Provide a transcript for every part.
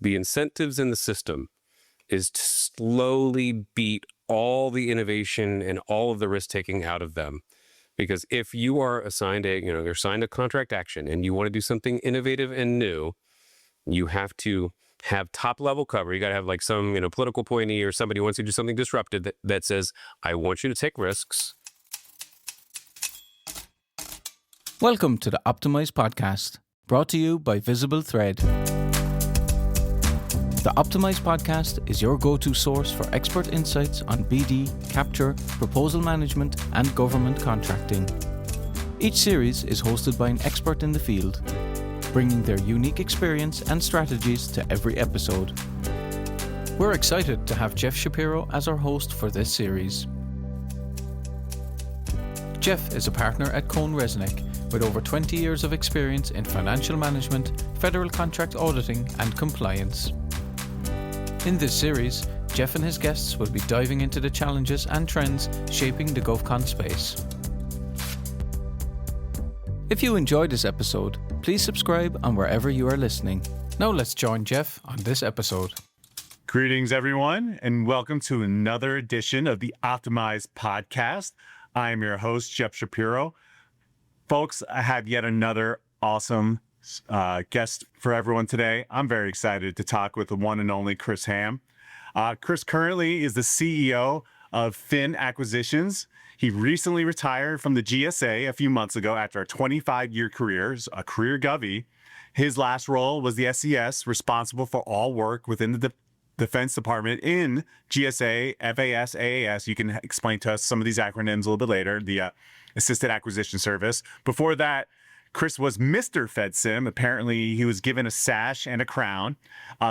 the incentives in the system is to slowly beat all the innovation and all of the risk taking out of them. Because if you are assigned you're assigned a contract action and you want to do something innovative and new, you have to have top level cover. You got to have like some, political appointee or somebody who wants you to do something disruptive that says, I want you to take risks. Welcome to the Optimize Podcast, brought to you by VisibleThread. The Optimize Podcast is your go-to source for expert insights on BD, capture, proposal management, and government contracting. Each series is hosted by an expert in the field, bringing their unique experience and strategies to every episode. We're excited to have Jeff Shapiro as our host for this series. Jeff is a partner at Cohn Resnick with over 20 years of experience in financial management, federal contract auditing, and compliance. In this series, Jeff and his guests will be diving into the challenges and trends shaping the GovCon space. If you enjoyed this episode, please subscribe on wherever you are listening. Now let's join Jeff on this episode. Greetings, everyone, and welcome to another edition of the Optimize Podcast. I am your host, Jeff Shapiro. Folks, I have yet another awesome guest for everyone today. I'm very excited to talk with the one and only Chris Hamm. Chris currently is the CEO of Fin Acquisitions. He recently retired from the GSA a few months ago after a 25-year career, a career Govie. His last role was the SES, responsible for all work within the Defense Department in GSA, FAS, AAS. You can explain to us some of these acronyms a little bit later, the Assisted Acquisition Service. Before that, Chris was Mr. FedSim. Apparently, he was given a sash and a crown,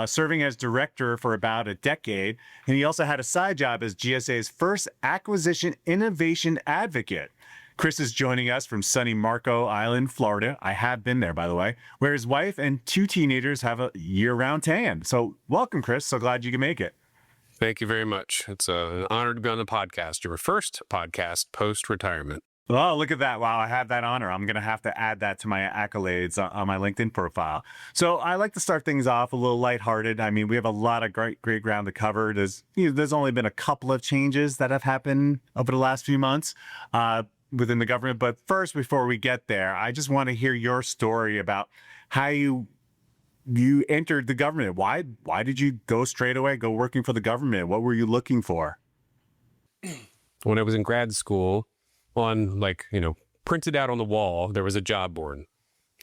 serving as director for about a decade. And he also had a side job as GSA's first acquisition innovation advocate. Chris is joining us from sunny Marco Island, Florida. I have been there, by the way, where his wife and two teenagers have a year-round tan. So welcome, Chris. So glad you can make it. Thank you very much. It's an honor to be on the podcast, your first podcast post-retirement. Oh, look at that. Wow, I have that honor. I'm going to have to add that to my accolades on my LinkedIn profile. So I like to start things off a little lighthearted. I mean, we have a lot of great ground to cover. There's only been a couple of changes that have happened over the last few months within the government. But first, before we get there, I just want to hear your story about how you entered the government. Why did you go straight away, go working for the government? What were you looking for? When I was in grad school, printed out on the wall, there was a job board.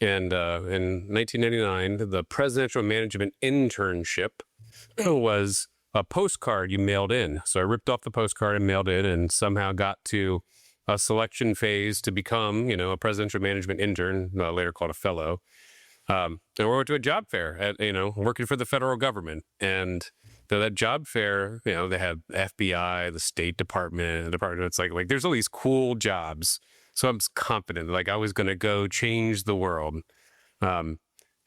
And in 1999, the presidential management internship was a postcard you mailed in. So I ripped off the postcard and mailed it and somehow got to a selection phase to become, a presidential management intern, later called a fellow. And we went to a job fair working for the federal government. And that job fair, they had FBI, the State Department, it's like there's all these cool jobs. So I'm confident, I was going to go change the world. And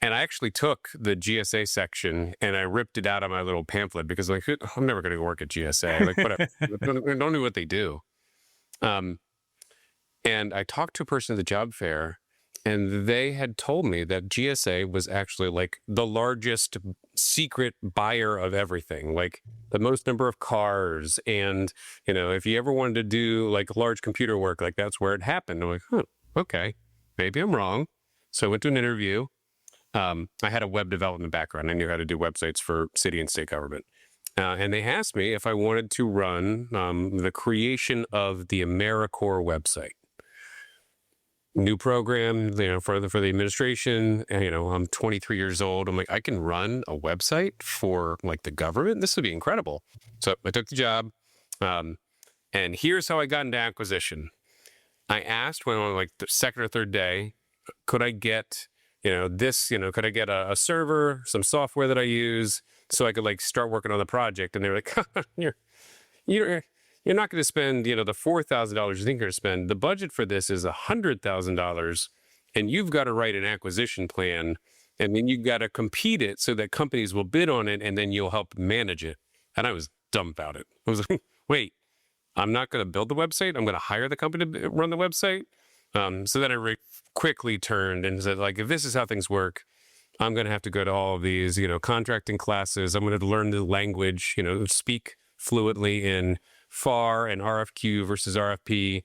I actually took the GSA section and I ripped it out of my little pamphlet because I'm never going to work at GSA. Whatever. I don't know what they do. And I talked to a person at the job fair, and they had told me that GSA was actually the largest secret buyer of everything, the most number of cars. And, if you ever wanted to do large computer work, that's where it happened. I'm like, okay, maybe I'm wrong. So I went to an interview. I had a web development background. I knew how to do websites for city and state government. And they asked me if I wanted to run the creation of the AmeriCorps website. New program, for the administration. I'm 23 years old. I'm like, I can run a website for the government. This would be incredible. So I took the job. And here's how I got into acquisition. I asked when on the second or third day, could I get, could I get a server, some software that I use so I could start working on the project? And they were like, you're not going to spend, the $4,000 you think you're going to spend. The budget for this is $100,000, and you've got to write an acquisition plan, and then you've got to compete it so that companies will bid on it, and then you'll help manage it. And I was dumbfounded. I was like, wait, I'm not going to build the website. I'm going to hire the company to run the website. So then I quickly turned and said, if this is how things work, I'm going to have to go to all of these, contracting classes. I'm going to learn the language, speak fluently in FAR and RFQ versus RFP.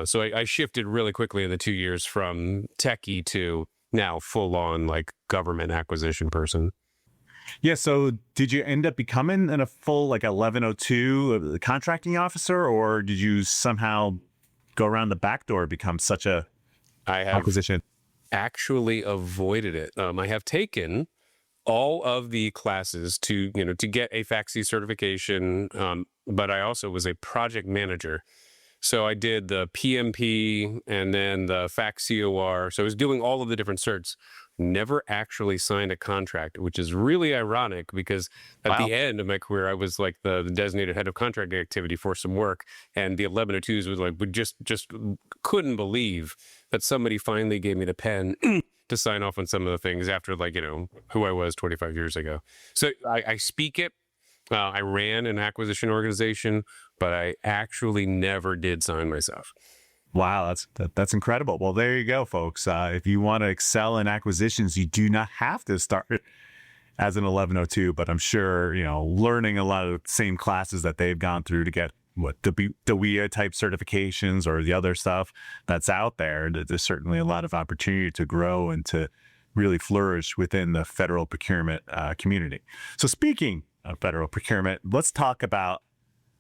So I shifted really quickly in the 2 years from techie to now full on like government acquisition person. Yeah. So did you end up becoming a full like 1102 contracting officer, or did you somehow go around the back door, become such a I have acquisition? actually avoided it. I have taken all of the classes to get a FACSI certification, but I also was a project manager. So I did the PMP and then the FACSIOR. So I was doing all of the different certs. Never actually signed a contract, which is really ironic because at the end of my career, I was like the designated head of contracting activity for some work. And the 1102s was like, we just couldn't believe that somebody finally gave me the pen to sign off on some of the things after who I was 25 years ago. So I speak it. I ran an acquisition organization, but I actually never did sign myself. Wow, that's incredible. Well, there you go, folks. If you want to excel in acquisitions, you do not have to start as an 1102, but I'm sure, learning a lot of the same classes that they've gone through to get the WIA type certifications or the other stuff that's out there, there's certainly a lot of opportunity to grow and to really flourish within the federal procurement community. So speaking of federal procurement, let's talk about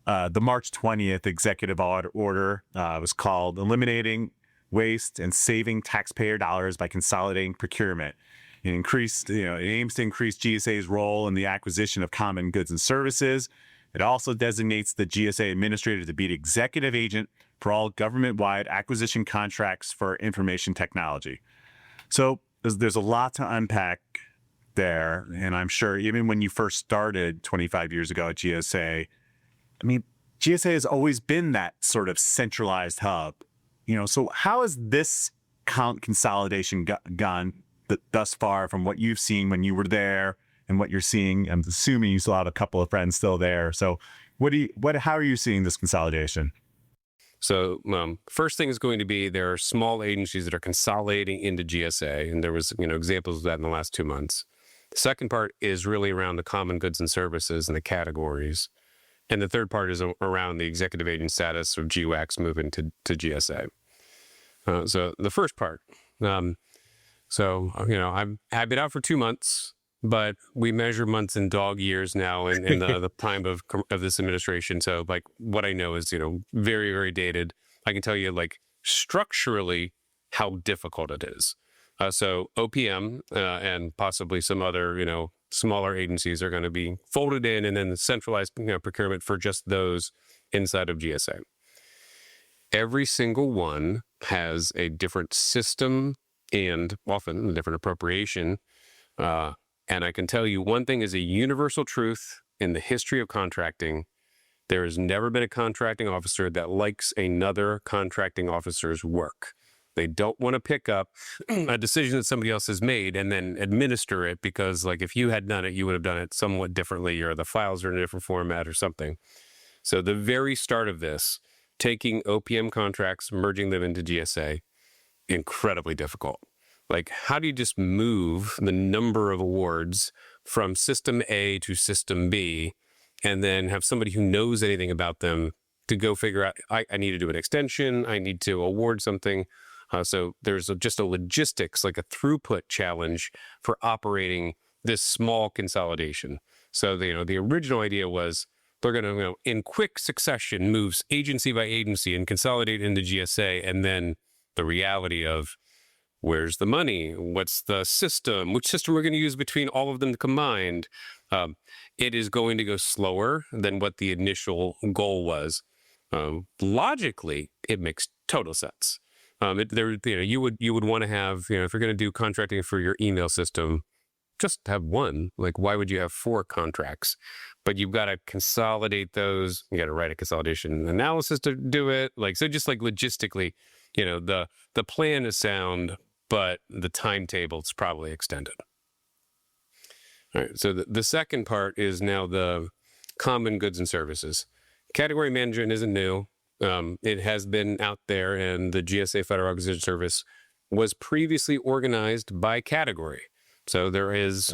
the March 20th executive order. Was called Eliminating Waste and Saving Taxpayer Dollars by Consolidating Procurement. It aims to increase GSA's role in the acquisition of common goods and services. It also designates the GSA administrator to be the executive agent for all government-wide acquisition contracts for information technology. So there's a lot to unpack there. And I'm sure even when you first started 25 years ago at GSA, GSA has always been that sort of centralized hub. So how has this consolidation gone thus far from what you've seen when you were there and what you're seeing? I'm assuming you still have a couple of friends still there. So how are you seeing this consolidation? So first thing is going to be there are small agencies that are consolidating into GSA, and there was examples of that in the last 2 months. The second part is really around the common goods and services and the categories. And the third part is around the executive agent status of GWACs moving to GSA. So the first part. I've been out for 2 months, but we measure months in dog years now in the time of this administration. So like what I know is, very, very dated. I can tell you structurally how difficult it is. So OPM and possibly some other, smaller agencies are going to be folded in and then the centralized procurement for just those inside of GSA. Every single one has a different system and often a different appropriation. And I can tell you one thing is a universal truth in the history of contracting. There has never been a contracting officer that likes another contracting officer's work. They don't want to pick up a decision that somebody else has made and then administer it because, if you had done it, you would have done it somewhat differently, or the files are in a different format or something. So the very start of this, taking OPM contracts, merging them into GSA, incredibly difficult. How do you just move the number of awards from system A to system B and then have somebody who knows anything about them to go figure out, I need to do an extension, I need to award something. So there's just a logistics, a throughput challenge for operating this small consolidation. So the original idea was they're going to, in quick succession, moves agency by agency and consolidate into GSA. And then the reality of where's the money? What's the system? Which system we're going to use between all of them combined? It is going to go slower than what the initial goal was. Logically, it makes total sense. You would want to have, if you're going to do contracting for your email system, just have one. Why would you have 4 contracts? But you've got to consolidate those. You got to write a consolidation analysis to do it. So just logistically, the plan is sound, but the timetable is probably extended. All right. So the second part is now the common goods and services. Category management isn't new. It has been out there, and the GSA Federal Acquisition Service was previously organized by category. So there is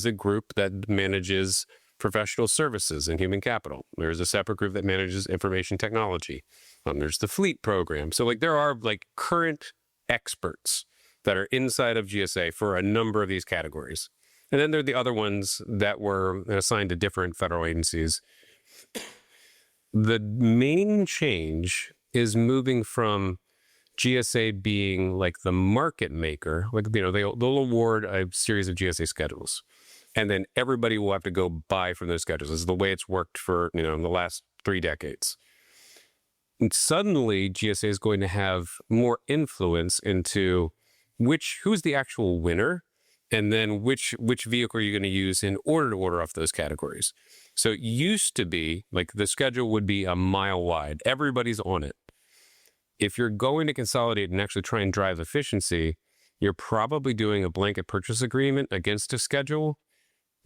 a group that manages professional services and human capital. There's a separate group that manages information technology. There's the fleet program. So like there are like current experts that are inside of GSA for a number of these categories. And then there are the other ones that were assigned to different federal agencies. The main change is moving from GSA being like the market maker, like, they'll award a series of GSA schedules, and then everybody will have to go buy from those schedules. This is the way it's worked for, the last 3 decades. And suddenly GSA is going to have more influence into who's the actual winner, and then which vehicle are you going to use in order to order off those categories. So it used to be like the schedule would be a mile wide. Everybody's on it. If you're going to consolidate and actually try and drive efficiency, you're probably doing a blanket purchase agreement against a schedule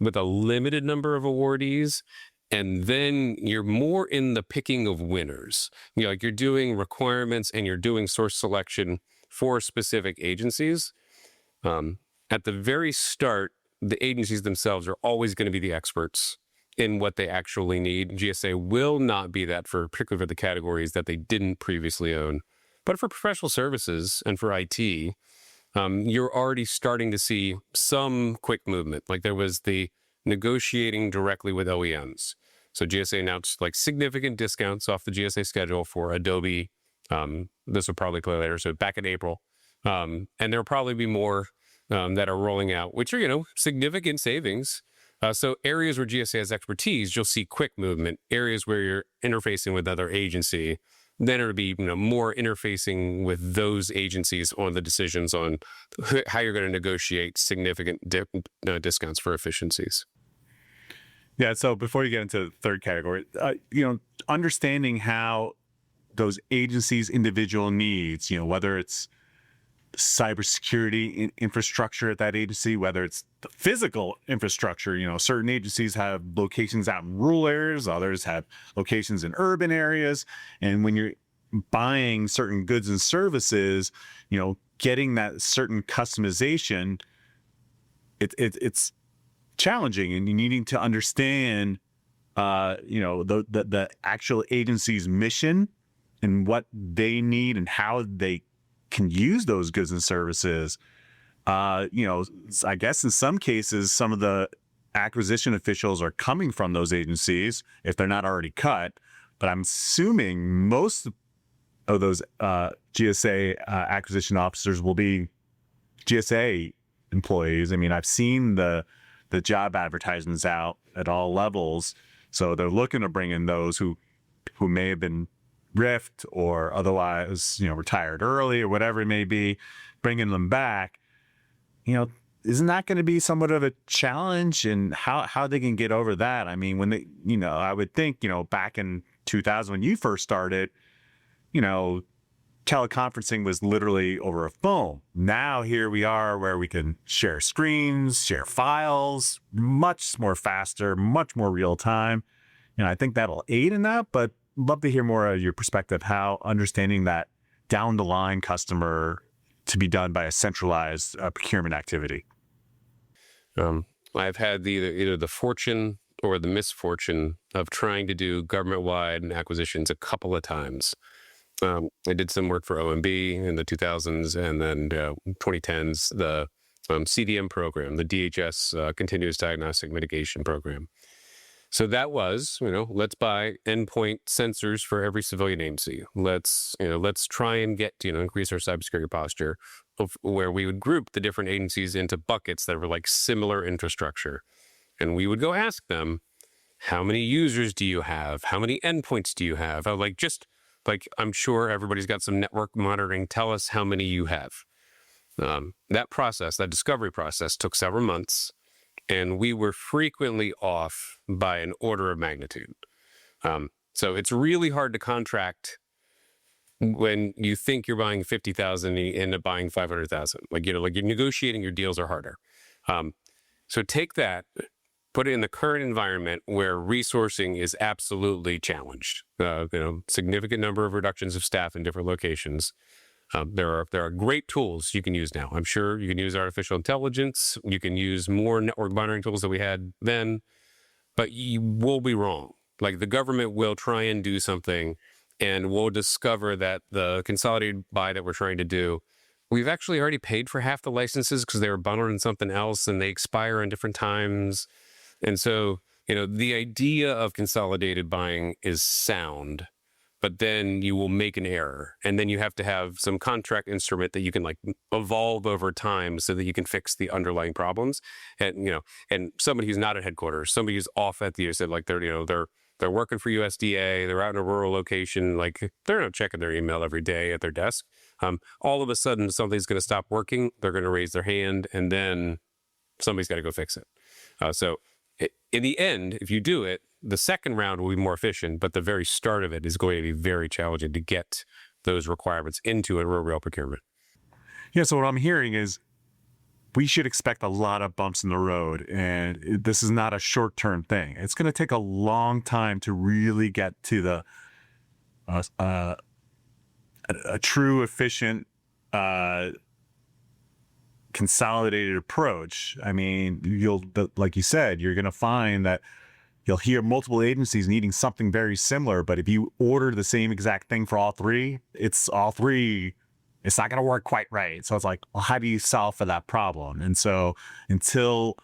with a limited number of awardees. And then you're more in the picking of winners. Like you're doing requirements and you're doing source selection for specific agencies. At the very start, the agencies themselves are always going to be the experts in what they actually need. GSA will not be that particularly for the categories that they didn't previously own. But for professional services and for IT, you're already starting to see some quick movement. Like there was the negotiating directly with OEMs. So GSA announced like significant discounts off the GSA schedule for Adobe. This will probably play later, so back in April. And there'll probably be more that are rolling out, which are, significant savings. So areas where GSA has expertise, you'll see quick movement. Areas where you're interfacing with another agency, then it'll be more interfacing with those agencies on the decisions on how you're going to negotiate significant discounts for efficiencies. Yeah. So before you get into the third category, understanding how those agencies' individual needs, whether it's cybersecurity infrastructure at that agency, whether it's the physical infrastructure, certain agencies have locations out in rural areas, others have locations in urban areas. And when you're buying certain goods and services, getting that certain customization, it's challenging, and you needing to understand, the actual agency's mission and what they need and how they can use those goods and services. I guess in some cases, some of the acquisition officials are coming from those agencies if they're not already cut. But I'm assuming most of those GSA acquisition officers will be GSA employees. I mean, I've seen the job advertisements out at all levels. So they're looking to bring in those who may have been rift or otherwise, retired early or whatever it may be, bringing them back. Isn't that going to be somewhat of a challenge, and how they can get over that? I mean, when they, I would think, back in 2000 when you first started, teleconferencing was literally over a phone. Now here we are where we can share screens, share files, much more faster, much more real time. I think that'll aid in that, but love to hear more of your perspective, how understanding that down the line customer to be done by a centralized procurement activity. I've had either the fortune or the misfortune of trying to do government-wide acquisitions a couple of times. I did some work for OMB in the 2000s, and then 2010s, the CDM program, the DHS Continuous Diagnostic Mitigation Program. So that was, let's buy endpoint sensors for every civilian agency. Let's try and get, increase our cybersecurity posture, where we would group the different agencies into buckets that were like similar infrastructure. And we would go ask them, how many users do you have? How many endpoints do you have? I'm sure everybody's got some network monitoring. Tell us how many you have. That discovery process took several months. And we were frequently off by an order of magnitude. So it's really hard to contract when you think you're buying 50,000 and you end up buying 500,000. You're negotiating your deals are harder. So take that, put it in the current environment where resourcing is absolutely challenged. Significant number of reductions of staff in different locations. There are great tools you can use now. I'm sure you can use artificial intelligence. You can use more network monitoring tools that we had then, but you will be wrong. Like the government will try and do something, and we'll discover that the consolidated buy that we're trying to do, we've actually already paid for half the licenses because they were bundled in something else and they expire in different times. And so, the idea of consolidated buying is sound, but then you will make an error. And then you have to have some contract instrument that you can like evolve over time so that you can fix the underlying problems. And, and somebody who's not at headquarters, somebody who's off at the, like they're working for USDA, they're out in a rural location, like they're not checking their email every day at their desk. All of a sudden, something's going to stop working. They're going to raise their hand, and then somebody's got to go fix it. In the end, if you do it, the second round will be more efficient, but the very start of it is going to be very challenging to get those requirements into a real procurement. Yeah, so what I'm hearing is we should expect a lot of bumps in the road, and this is not a short-term thing. It's going to take a long time to really get to the a true, efficient, consolidated approach. I mean, like you said, you're going to find that you'll hear multiple agencies needing something very similar, but if you order the same exact thing for all three, it's not going to work quite right. So it's like, well, how do you solve for that problem? And so until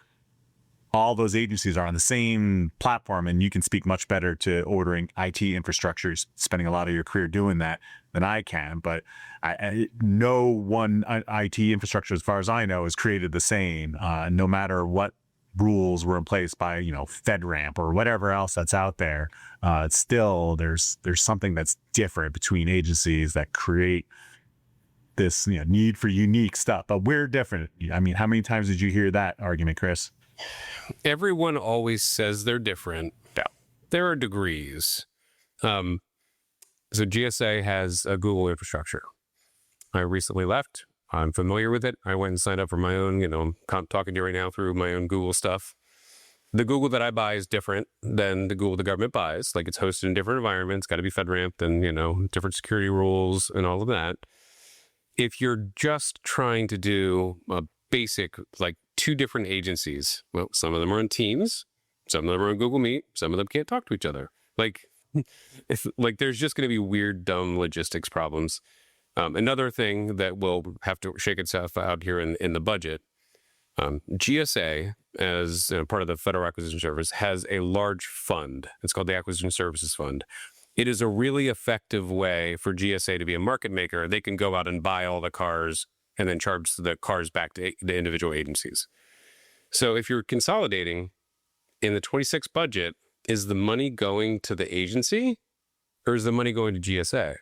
all those agencies are on the same platform, and you can speak much better to ordering IT infrastructures, spending a lot of your career doing that than I can. But no one IT infrastructure, as far as I know, is created the same, no matter what rules were in place by, FedRAMP or whatever else that's out there. It's still, there's something that's different between agencies that create this need for unique stuff. But we're different. I mean, how many times did you hear that argument, Chris? Everyone always says they're different. Yeah. There are degrees. So GSA has a Google infrastructure. I recently left. I'm familiar with it. I went and signed up for my own, I'm talking to you right now through my own Google stuff. The Google that I buy is different than the Google the government buys. Like it's hosted in different environments, got to be FedRAMP and, different security rules and all of that. If you're just trying to do a basic, like two different agencies, well, some of them are in Teams, some of them are on Google Meet, some of them can't talk to each other. Like, there's just going to be weird, dumb logistics problems. Another thing that will have to shake itself out here in the budget, GSA, as part of the Federal Acquisition Service, has a large fund. It's called the Acquisition Services Fund. It is a really effective way for GSA to be a market maker. They can go out and buy all the cars and then charge the cars back to the individual agencies. So if you're consolidating in the 26 budget, is the money going to the agency or is the money going to GSA?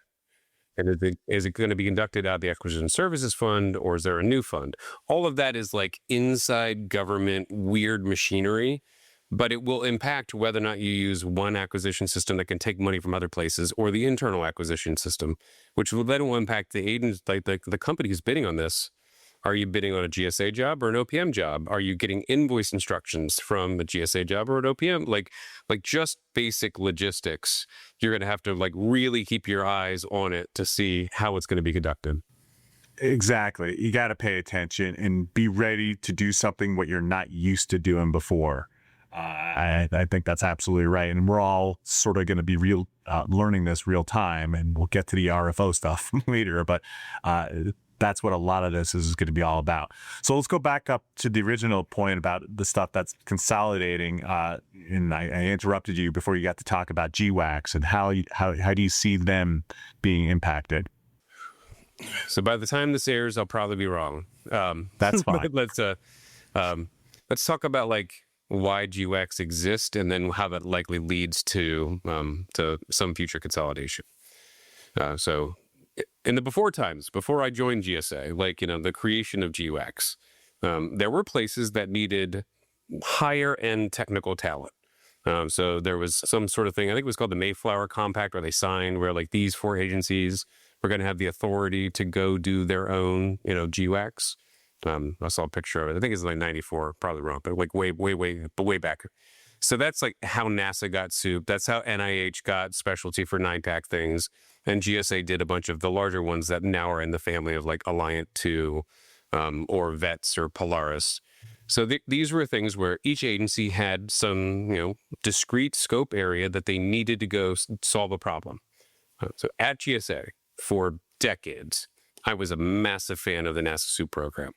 And is it going to be conducted out of the Acquisition Services Fund, or is there a new fund? All of that is like inside government weird machinery, but it will impact whether or not you use one acquisition system that can take money from other places or the internal acquisition system, which will then impact the agents, like the company who's bidding on this. Are you bidding on a GSA job or an OPM job? Are you getting invoice instructions from a GSA job or an OPM? Like just basic logistics. You're going to have to really keep your eyes on it to see how it's going to be conducted. Exactly. You got to pay attention and be ready to do something what you're not used to doing before. I think that's absolutely right. And we're all sort of going to be learning this real time, and we'll get to the RFO stuff later. But that's what a lot of this is going to be all about. So let's go back up to the original point about the stuff that's consolidating. And I interrupted you before you got to talk about GWACs and how do you see them being impacted? So by the time this airs, I'll probably be wrong. That's fine. Let's talk about why GWACs exist and then how that likely leads to some future consolidation. So in the before times, before I joined GSA, the creation of GWACs, there were places that needed higher end technical talent. So there was some sort of thing, I think it was called the Mayflower Compact, where they signed where these four agencies were going to have the authority to go do their own, GWACs. I saw a picture of it. I think it's 94, probably wrong, but way back. So that's like how NASA got SEWP. That's how NIH got specialty for 9-pack things. And GSA did a bunch of the larger ones that now are in the family of like Alliant 2 or VETS or Polaris. So these were things where each agency had some, discrete scope area that they needed to go solve a problem. So at GSA for decades, I was a massive fan of the NASA SEWP program.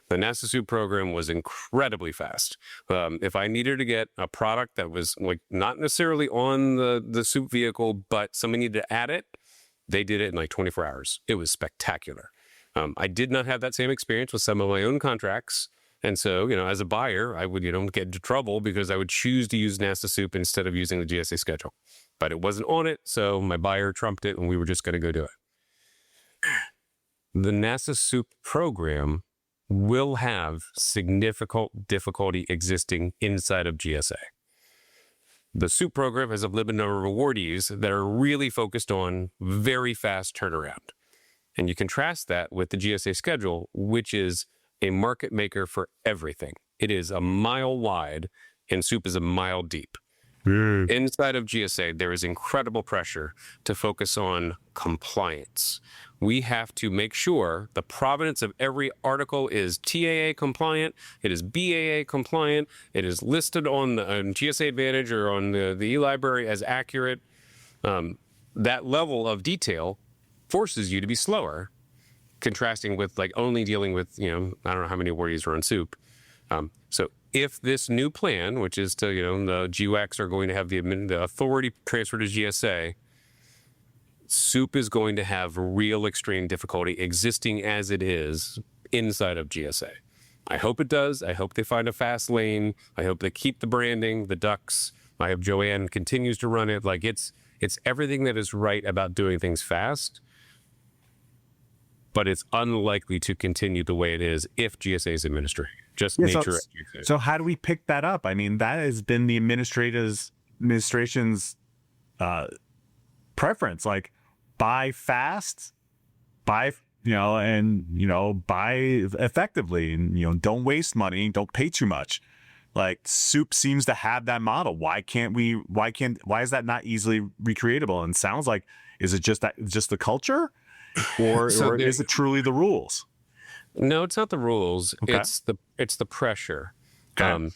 The NASA SEWP program was incredibly fast. If I needed to get a product that was like not necessarily on the SEWP vehicle, but somebody needed to add it, they did it in like 24 hours. It was spectacular. I did not have that same experience with some of my own contracts. And so, as a buyer, I would, get into trouble because I would choose to use NASA SEWP instead of using the GSA schedule. But it wasn't on it, so my buyer trumped it, and we were just going to go do it. The NASA SEWP program will have significant difficulty existing inside of GSA. The SEWP program has a limited number of awardees that are really focused on very fast turnaround. And you contrast that with the GSA schedule, which is a market maker for everything. It is a mile wide and SEWP is a mile deep. Inside of GSA, there is incredible pressure to focus on compliance. We have to make sure the provenance of every article is TAA compliant, it is BAA compliant, it is listed on the GSA Advantage or on the eLibrary as accurate. That level of detail forces you to be slower, contrasting with like only dealing with, I don't know how many awardees are on SEWP. So if this new plan, which is to, the GWACs are going to have the authority transferred to GSA, SEWP is going to have real extreme difficulty existing as it is inside of GSA. I hope it does. I hope they find a fast lane. I hope they keep the branding, the ducks. I hope Joanne continues to run it. Like it's everything that is right about doing things fast, but it's unlikely to continue the way it is if GSA is administering. Just nature. So how do we pick that up? I mean, that has been the administration's preference. Like, buy fast, buy effectively, and don't waste money, don't pay too much. Like SEWP seems to have that model. Why is that not easily recreatable? And sounds like, is it just the culture, or is it truly the rules? No, it's not the rules. Okay. It's the pressure. Okay.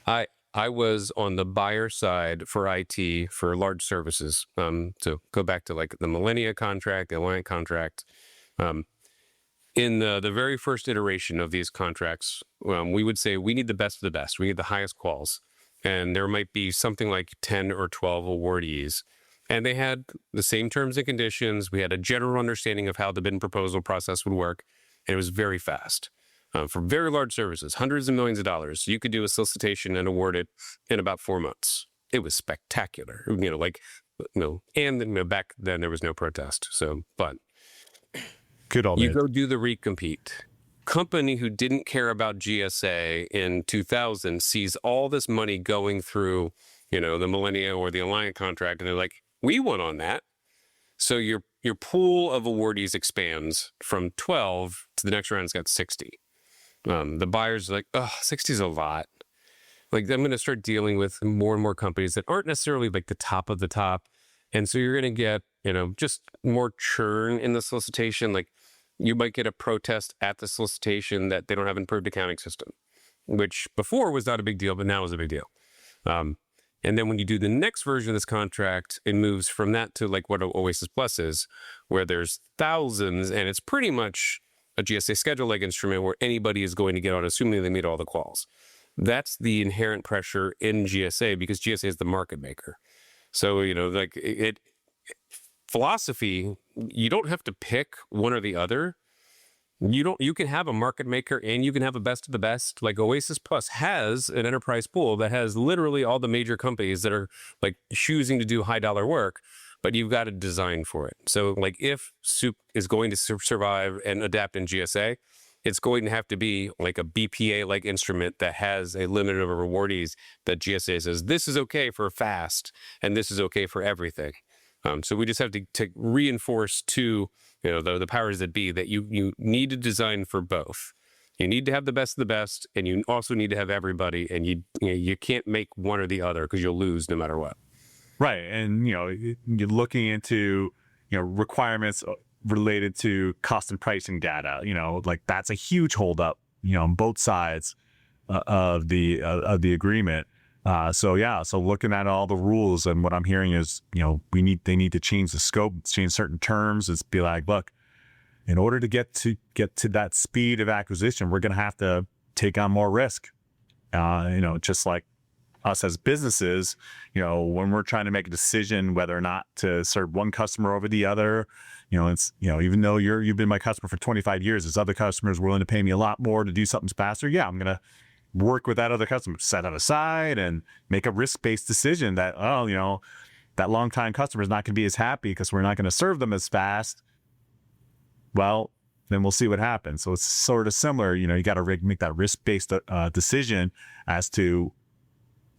I was on the buyer side for IT for large services. So go back to like the Millennia contract, the Alliant contract. In the very first iteration of these contracts, we would say we need the best of the best. We need the highest quals. And there might be something like 10 or 12 awardees. And they had the same terms and conditions. We had a general understanding of how the bid and proposal process would work. And it was very fast. For very large services, hundreds of millions of dollars, you could do a solicitation and award it in about 4 months. It was spectacular. And back then there was no protest. So, but good old you days. go do the recompete. Company who didn't care about GSA in 2000 sees all this money going through, the Millennia or the Alliant contract, and they're like, we won on that. So your pool of awardees expands from 12 to the next round's got 60. The buyers are like, 60 is a lot. Like, I'm going to start dealing with more and more companies that aren't necessarily like the top of the top. And so you're going to get, just more churn in the solicitation. Like, you might get a protest at the solicitation that they don't have an improved accounting system, which before was not a big deal, but now is a big deal. And then when you do the next version of this contract, it moves from that to like what Oasis Plus is, where there's thousands, and it's pretty much a GSA schedule-like instrument where anybody is going to get on, assuming they meet all the quals. That's the inherent pressure in GSA because GSA is the market maker. So, philosophy, you don't have to pick one or the other. You can have a market maker and you can have a best of the best. Like Oasis Plus has an enterprise pool that has literally all the major companies that are like choosing to do high dollar work, but you've got to design for it. So like if SEWP is going to survive and adapt in GSA, it's going to have to be like a BPA-like instrument that has a limited number of awardees that GSA says, this is okay for fast and this is okay for everything. So we just have to reinforce to the powers that be that you need to design for both. You need to have the best of the best, and you also need to have everybody, and you can't make one or the other because you'll lose no matter what. Right. And, you're looking into, requirements related to cost and pricing data, like that's a huge holdup, on both sides of the agreement. So looking at all the rules, and what I'm hearing is, they need to change the scope, change certain terms. It's be like, look, in order to get to that speed of acquisition, we're going to have to take on more risk. Just like us as businesses, when we're trying to make a decision whether or not to serve one customer over the other, it's, even though you've been my customer for 25 years, there's other customers willing to pay me a lot more to do something faster. Yeah, I'm going to work with that other customer, set it aside and make a risk-based decision that, that longtime customer is not going to be as happy because we're not going to serve them as fast. Well, then we'll see what happens. So it's sort of similar, you got to make that risk-based decision as to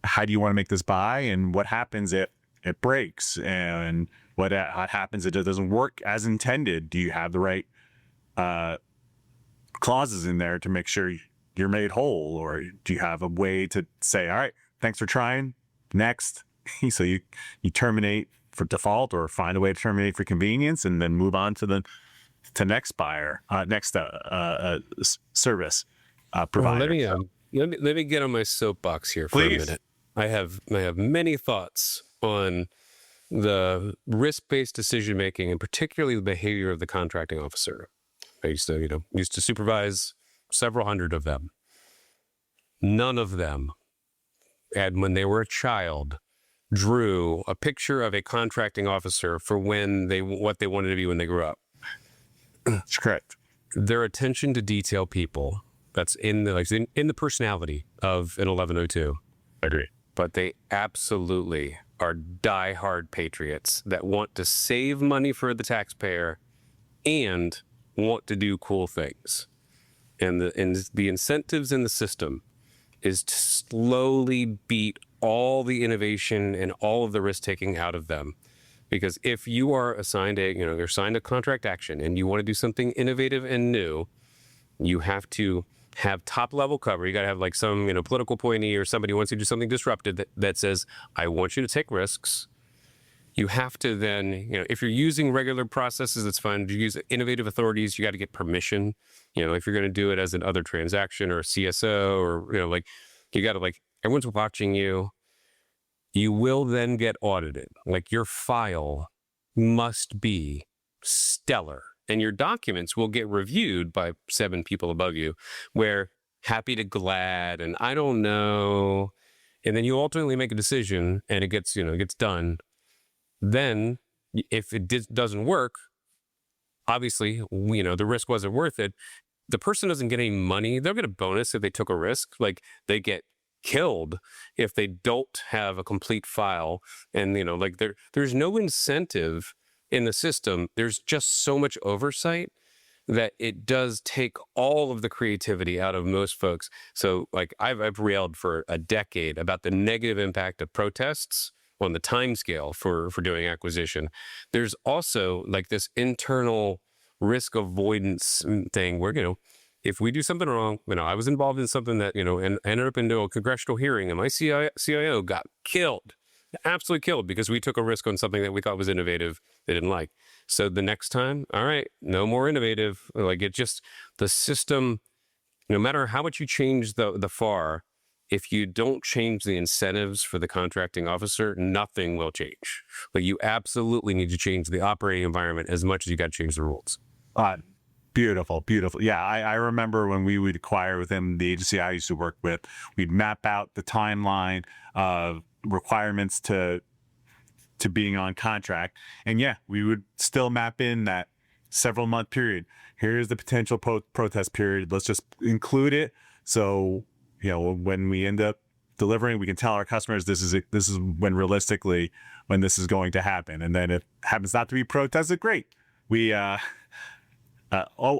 how do you want to make this buy, and what happens if it breaks, and what happens if it doesn't work as intended. Do you have the right clauses in there to make sure you're made whole, or do you have a way to say, all right, thanks for trying, next? So you terminate for default, or find a way to terminate for convenience, and then move on to next buyer, next service provider. Well, let me get on my soapbox here for Please. a minute. I have many thoughts on the risk-based decision making, and particularly the behavior of the contracting officer. I used to supervise several hundred of them. None of them, and when they were a child, drew a picture of a contracting officer for what they wanted to be when they grew up. That's correct. Their attention to detail people, that's in the personality of an 1102. Agree. But they absolutely are diehard patriots that want to save money for the taxpayer and want to do cool things. And the incentives in the system is to slowly beat all the innovation and all of the risk taking out of them. Because if you are assigned you're assigned a contract action and you want to do something innovative and new, you have to have top level cover. You got to have like some, political appointee or somebody who wants to do something disruptive that says, I want you to take risks. You have to then, if you're using regular processes, it's fine. If you use innovative authorities, you got to get permission. If you're going to do it as an other transaction or a CSO, or, you got to everyone's watching you. You will then get audited. Your file must be stellar, and your documents will get reviewed by 7 people above you, where happy to glad, and I don't know. And then you ultimately make a decision and it gets done. Then if it doesn't work, obviously, the risk wasn't worth it. The person doesn't get any money. They'll get a bonus if they took a risk. They get killed if they don't have a complete file. And, there's no incentive in the system. There's just so much oversight that it does take all of the creativity out of most folks. So I've railed for a decade about the negative impact of protests on the time scale for doing acquisition. There's also this internal risk avoidance thing where, if we do something wrong, I was involved in something that, and ended up into a congressional hearing, and my CIO got killed, absolutely killed, because we took a risk on something that we thought was innovative they didn't like. So the next time, all right, no more innovative. The system, no matter how much you change the FAR, if you don't change the incentives for the contracting officer, nothing will change. You absolutely need to change the operating environment as much as you got to change the rules. Beautiful. Yeah, I remember when we would acquire within the agency I used to work with, we'd map out the timeline of requirements to being on contract. And yeah, we would still map in that several month period. Here's the potential protest period. Let's just include it. So, when we end up delivering, we can tell our customers this is when realistically when this is going to happen. And then if it happens not to be protested, great. We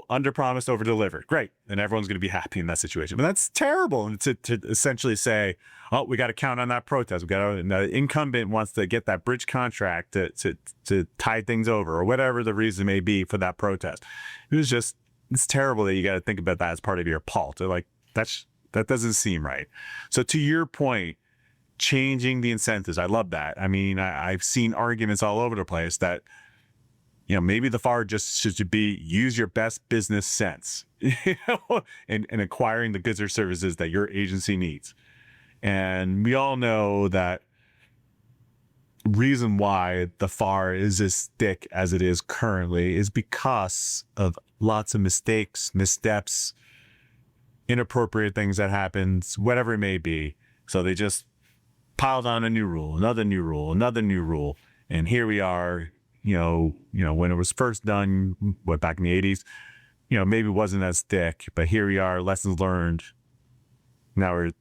under promised, over delivered. Great. And everyone's going to be happy in that situation. But that's terrible to essentially say, oh, we got to count on that protest. The incumbent wants to get that bridge contract to tide things over, or whatever the reason may be for that protest. It was just it's terrible that you got to think about that as part of your PALT. They're like, that doesn't seem right. So to your point, changing the incentives, I love that. I mean, I've seen arguments all over the place that, maybe the FAR just should be use your best business sense in acquiring the goods or services that your agency needs. And we all know that reason why the FAR is as thick as it is currently is because of lots of mistakes, missteps, inappropriate things that happens, whatever it may be. So they just piled on a new rule, another new rule, another new rule. And here we are, when it was first done, back in the 80s, maybe it wasn't as thick, but here we are, lessons learned. Now we're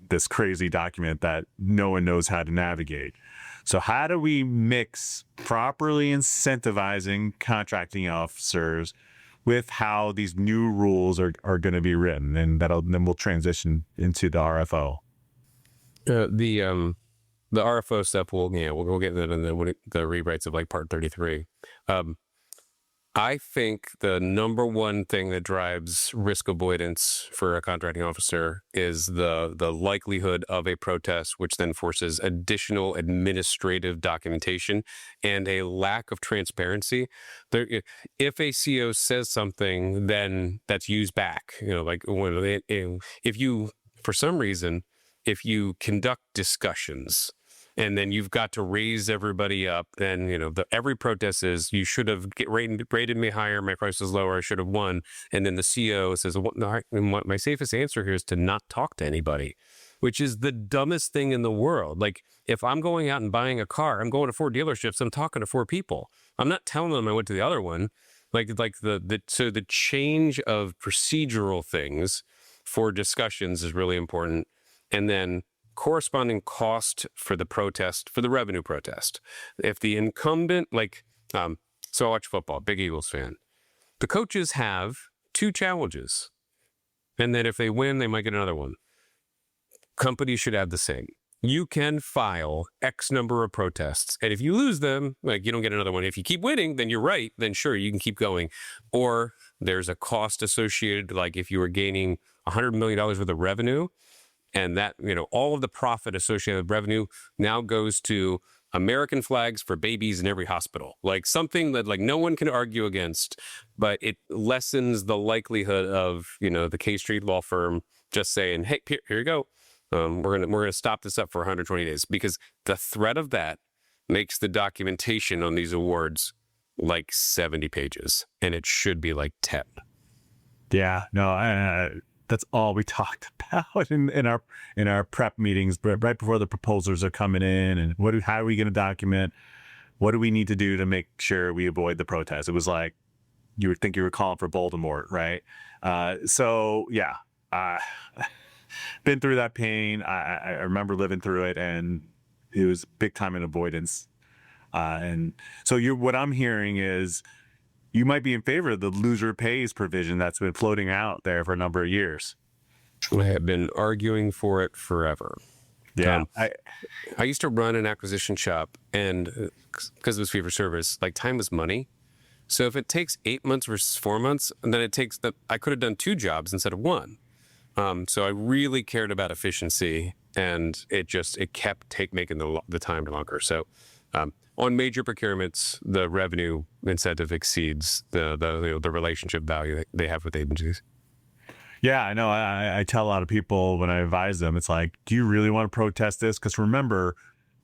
this crazy document that no one knows how to navigate. So how do we mix properly incentivizing contracting officers with how these new rules are going to be written? And then we'll transition into the RFO. The RFO stuff, we'll get into the rewrites of like Part 33. I think the number one thing that drives risk avoidance for a contracting officer is the likelihood of a protest, which then forces additional administrative documentation and a lack of transparency. If a CO says something, then that's used back. If you, for some reason, if you conduct discussions and then you've got to raise everybody up, then, every protest is, you should have rated me higher, my price is lower, I should have won. And then the CO says, well, no, my safest answer here is to not talk to anybody, which is the dumbest thing in the world. Like, if I'm going out and buying a car, I'm going to 4 dealerships, I'm talking to 4 people. I'm not telling them I went to the other one. So the change of procedural things for discussions is really important. And then corresponding cost for the protest, for the revenue protest. If the incumbent, so I watch football, big Eagles fan. The coaches have 2 challenges. And then if they win, they might get another one. Companies should have the same. You can file X number of protests. And if you lose them, you don't get another one. If you keep winning, then you're right. Then sure, you can keep going. Or there's a cost associated, like if you were gaining $100 million worth of revenue, and that, all of the profit associated with revenue now goes to American flags for babies in every hospital. Like something that no one can argue against, but it lessens the likelihood of, the K Street law firm just saying, hey, here you go. We're gonna stop this up for 120 days, because the threat of that makes the documentation on these awards 70 pages, and it should be 10. Yeah, no, that's all we talked about in our prep meetings, right before the proposals are coming in, and how are we going to document? What do we need to do to make sure we avoid the protest? It was like you would think you were calling for Voldemort, right? So yeah, been through that pain. I remember living through it, and it was big time in avoidance. And so what I'm hearing is, you might be in favor of the loser pays provision that's been floating out there for a number of years. I have been arguing for it forever. Yeah. I used to run an acquisition shop, and because it was fee for service, time was money. So if it takes 8 months versus 4 months, and then I could have done 2 jobs instead of 1. So I really cared about efficiency, and it kept making the time longer. So, on major procurements, the revenue incentive exceeds the relationship value they have with agencies. Yeah, I know. I tell a lot of people when I advise them, it's like, do you really want to protest this? Because remember,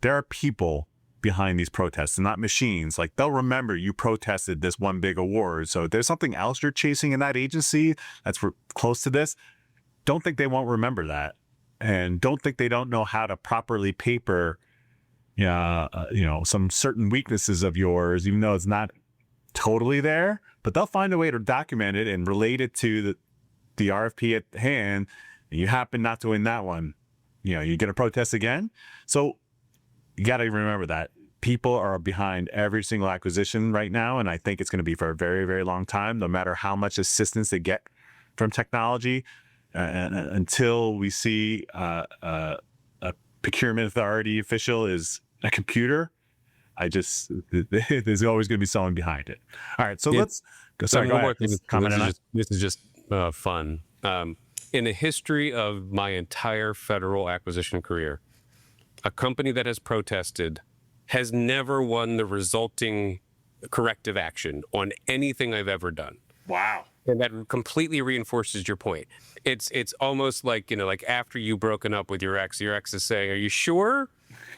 there are people behind these protests and not machines. They'll remember you protested this one big award. So if there's something else you're chasing in that agency that's close to this, don't think they won't remember that. And don't think they don't know how to properly paper some certain weaknesses of yours, even though it's not totally there, but they'll find a way to document it and relate it to the RFP at hand. And you happen not to win that one, you're going to protest again. So you got to remember that people are behind every single acquisition right now. And I think it's going to be for a very, very long time, no matter how much assistance they get from technology, until we see a procurement authority official is a computer. there's always going to be someone behind it. All right, so let's go. Sorry, go one more ahead. thing. Comment on that. This is just fun. In the history of my entire federal acquisition career, a company that has protested has never won the resulting corrective action on anything I've ever done. Wow. And that completely reinforces your point. It's almost like, like after you've broken up with your ex is saying, "Are you sure?"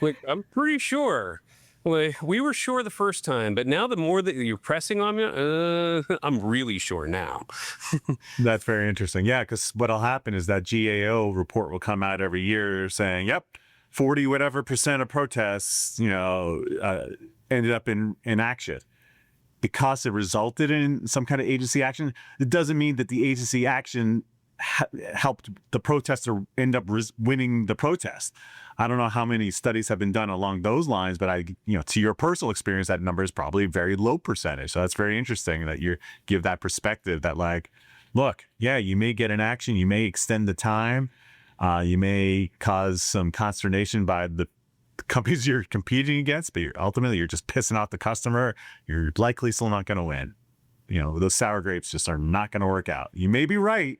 Like, "I'm pretty sure. Like, we were sure the first time, but now the more that you're pressing on me, I'm really sure now." That's very interesting. Yeah, because what'll happen is that GAO report will come out every year saying, "Yep, 40 whatever % of protests, ended up in action." Because it resulted in some kind of agency action, it doesn't mean that the agency action helped the protester end up winning the protest. I don't know how many studies have been done along those lines, but to your personal experience, that number is probably a very low percentage. So that's very interesting that you give that perspective that, like, look, yeah, you may get an action, you may extend the time, you may cause some consternation by the companies you're competing against, but ultimately you're just pissing off the customer. You're likely still not going to win. Those sour grapes just are not going to work out. You may be right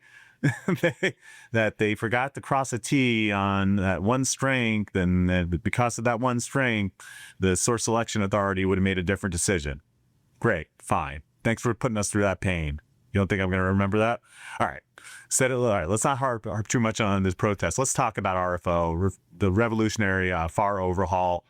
that they forgot to cross a T on that one strength, and because of that one strength, the source selection authority would have made a different decision. Great, fine. Thanks for putting us through that pain. You don't think I'm going to remember that? All right. All right, let's not harp too much on this protest. Let's talk about RFO, the revolutionary FAR overhaul.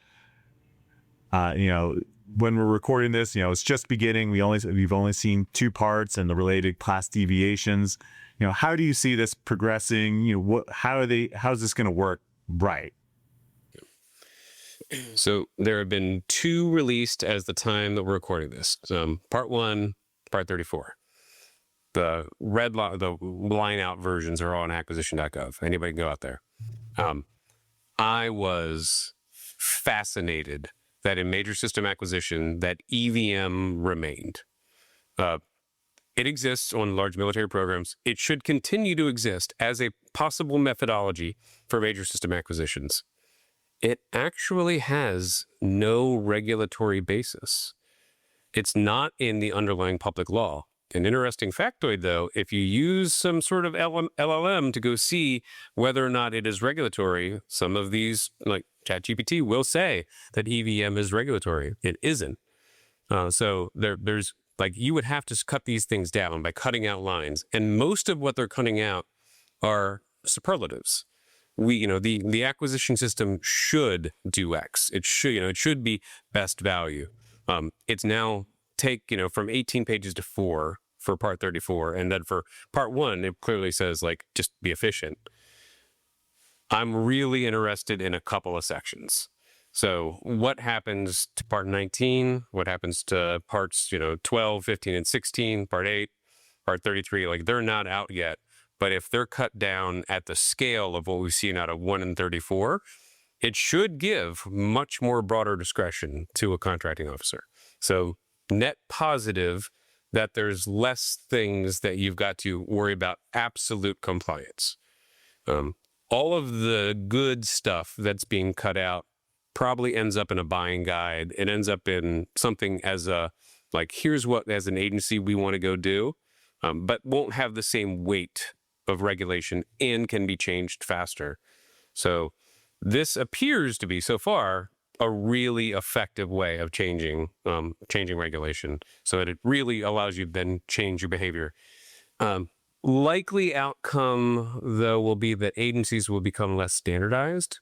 When we're recording this, it's just beginning. We've only seen 2 parts and the related class deviations. How do you see this progressing? How's this going to work right? So there have been 2 released as the time that we're recording this. Part 1, Part 34. The the line out versions are all on acquisition.gov. Anybody can go out there. I was fascinated that in major system acquisition that EVM remained. It exists on large military programs. It should continue to exist as a possible methodology for major system acquisitions. It actually has no regulatory basis. It's not in the underlying public law. An interesting factoid, though, if you use some sort of LLM to go see whether or not it is regulatory, some of these, like ChatGPT, will say that EVM is regulatory. It isn't. So there's like, you would have to cut these things down by cutting out lines. And most of what they're cutting out are superlatives. The acquisition system should do X. It should be best value. It's now from 18 pages to 4 for Part 34. And then for Part 1, it clearly says, like, just be efficient. I'm really interested in a couple of sections. So what happens to Part 19? What happens to Parts, 12, 15, and 16, Part 8, Part 33? Like, they're not out yet. But if they're cut down at the scale of what we've seen out of 1 and 34, it should give much more broader discretion to a contracting officer. So net positive that there's less things that you've got to worry about absolute compliance. All of the good stuff that's being cut out probably ends up in a buying guide. It ends up in something as here's what as an agency we want to go do, but won't have the same weight of regulation and can be changed faster. So this appears to be, so far, a really effective way of changing regulation, so that it really allows you to then change your behavior. Likely outcome, though, will be that agencies will become less standardized.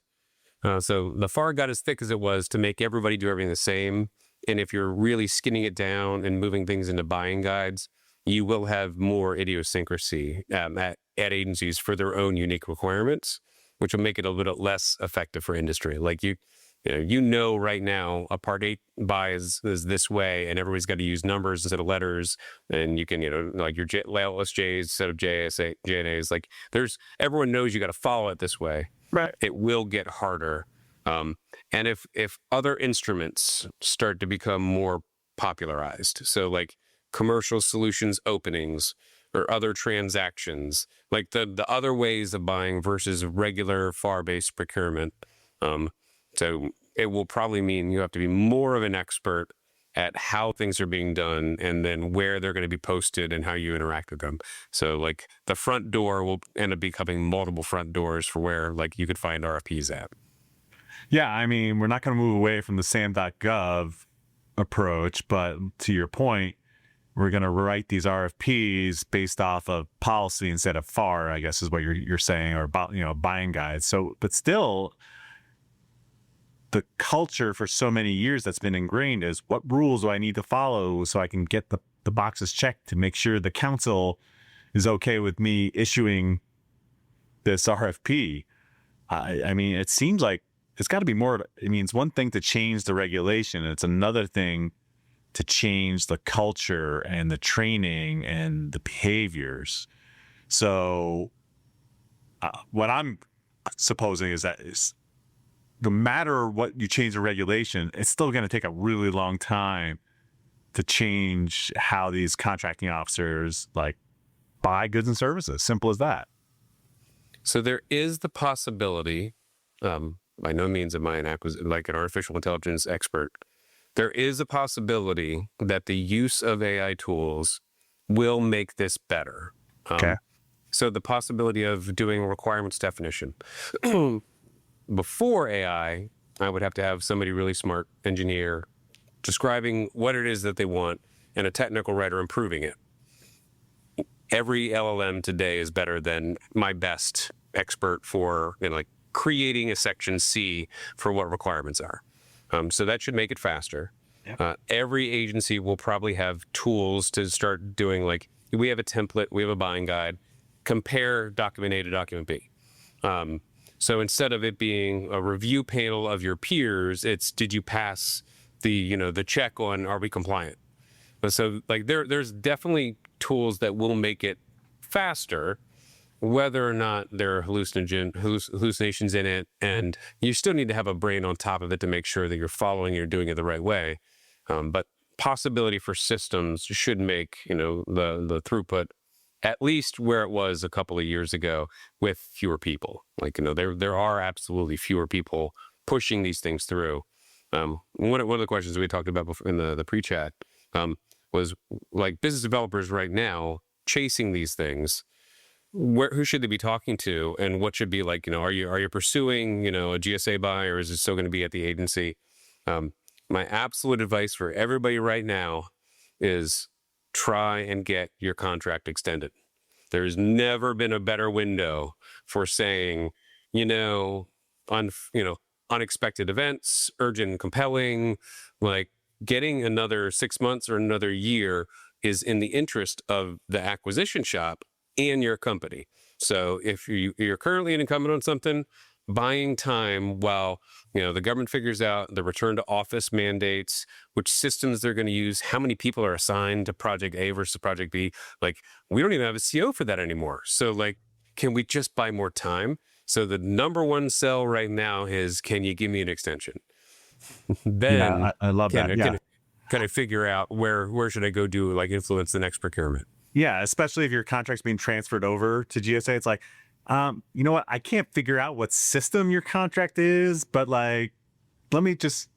So the FAR got as thick as it was to make everybody do everything the same. And if you're really skinning it down and moving things into buying guides, you will have more idiosyncrasy at agencies for their own unique requirements, which will make it a little less effective for industry. Like right now, a Part 8 buy is this way, and everybody's got to use numbers instead of letters. And you can, like your LSJs instead of JNAs. Like everyone knows you got to follow it this way. Right. It will get harder. And if other instruments start to become more popularized, so like commercial solutions openings or other transactions, like the other ways of buying versus regular FAR-based procurement. So it will probably mean you have to be more of an expert at how things are being done and then where they're going to be posted and how you interact with them. So like the front door will end up becoming multiple front doors for where like you could find RFPs at. Yeah, I mean, we're not going to move away from the SAM.gov approach, but to your point, we're going to write these RFPs based off of policy instead of FAR, I guess is what you're saying, or about, buying guides. So, but still, the culture for so many years that's been ingrained is what rules do I need to follow so I can get the boxes checked to make sure the council is okay with me issuing this RFP. I mean, it seems like it's got to be more. I mean, it's one thing to change the regulation. It's another thing to change the culture and the training and the behaviors. So what I'm supposing is that no matter what you change the regulation, it's still going to take a really long time to change how these contracting officers like buy goods and services. Simple as that. So there is the possibility, by no means am I like an artificial intelligence expert, there is a possibility that the use of AI tools will make this better. Okay. So the possibility of doing requirements definition. Before AI, I would have to have somebody really smart engineer describing what it is that they want and a technical writer improving it. Every LLM today is better than my best expert for like creating a section C for what requirements are. So that should make it faster. Yep. Every agency will probably have tools to start doing, like, we have a template, we have a buying guide, compare document A to document B. So instead of it being a review panel of your peers, it's did you pass the check on are we compliant? So like there's definitely tools that will make it faster, whether or not there are hallucinations in it, and you still need to have a brain on top of it to make sure that you're following, you're doing it the right way. But possibility for systems should make the throughput at least where it was a couple of years ago with fewer people. Like there are absolutely fewer people pushing these things through. One of the questions we talked about before in the pre-chat was like business developers right now chasing these things. Who should they be talking to, and what should be like? Are you pursuing a GSA buy, or is it still going to be at the agency? My absolute advice for everybody right now is try and get your contract extended. There's never been a better window for saying, unexpected events, urgent and compelling, like getting another 6 months or another year is in the interest of the acquisition shop and your company. So if you're currently an incumbent on something, buying time while the government figures out the return to office mandates, which systems they're going to use, how many people are assigned to project A versus project B. Like, we don't even have a CO for that anymore. So like, can we just buy more time? So the number one sell right now is, can you give me an extension? Then yeah, I love that. Yeah. Kind of figure out where should I go do like influence the next procurement. Yeah, especially if your contract's being transferred over to GSA. It's like, you know what? I can't figure out what system your contract is, but like, let me just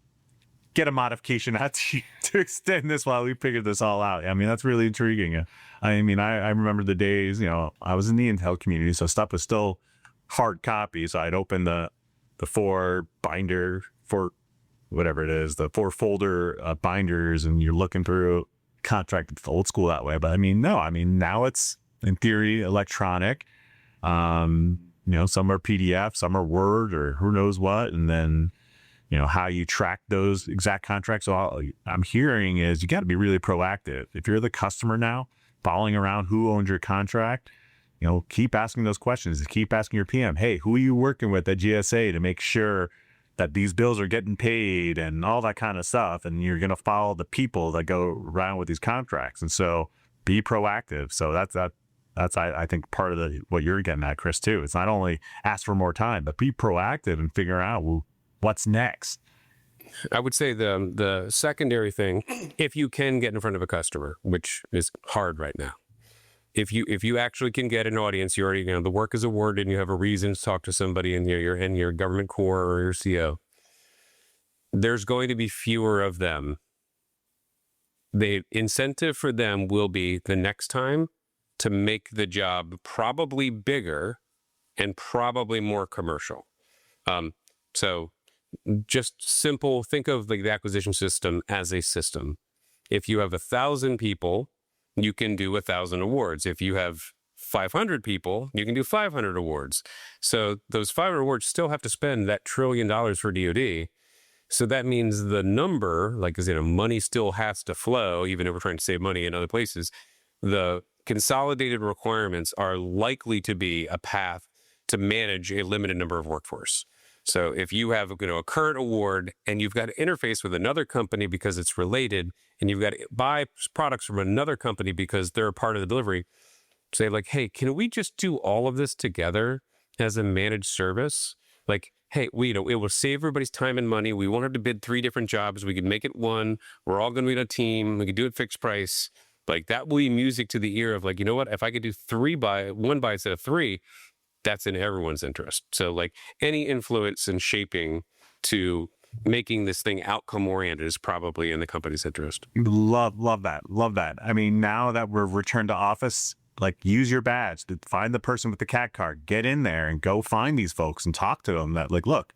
get a modification out to extend this while we figure this all out. I mean, that's really intriguing. I mean, I remember the days, I was in the Intel community, so stuff was still hard copy. So I'd open the 4 binder for whatever it is, the 4 folder binders, and you're looking through contract. It's old school that way. But I mean, no, now it's in theory electronic. Some are PDF, some are Word, or who knows what. And then, how you track those exact contracts. So all I'm hearing is you got to be really proactive. If you're the customer now, following around who owns your contract, keep asking those questions. Keep asking your PM, hey, who are you working with at GSA to make sure that these bills are getting paid and all that kind of stuff. And you're going to follow the people that go around with these contracts. And so be proactive. So that's I think part of what you're getting at, Chris, too. It's not only ask for more time, but be proactive and figure out what's next. I would say the secondary thing, if you can get in front of a customer, which is hard right now, if you actually can get an audience, you already the work is awarded and you have a reason to talk to somebody in your government core or your CO. there's going to be fewer of them. The incentive for them will be the next time to make the job probably bigger and probably more commercial. So just simple, think of like the acquisition system as a system. If you have 1,000 people, you can do 1,000 awards. If you have 500 people, you can do 500 awards. So those 500 awards still have to spend that $1 trillion for DoD. So that means the number, like, money still has to flow, even if we're trying to save money in other places. The consolidated requirements are likely to be a path to manage a limited number of workforce. So if you have a current award and you've got to interface with another company because it's related, and you've got to buy products from another company because they're a part of the delivery, say like, hey, can we just do all of this together as a managed service? Like, hey, it will save everybody's time and money. We won't have to bid 3 different jobs. We can make it one. We're all going to be on a team. We can do it fixed price. Like, that will be music to the ear of like, you know what? If I could do 1 buy instead of 3, that's in everyone's interest. So like any influence and shaping to making this thing outcome oriented is probably in the company's interest. Love that. I mean, now that we're returned to office, like, use your badge to find the person with the cat card, get in there and go find these folks and talk to them. That like, look,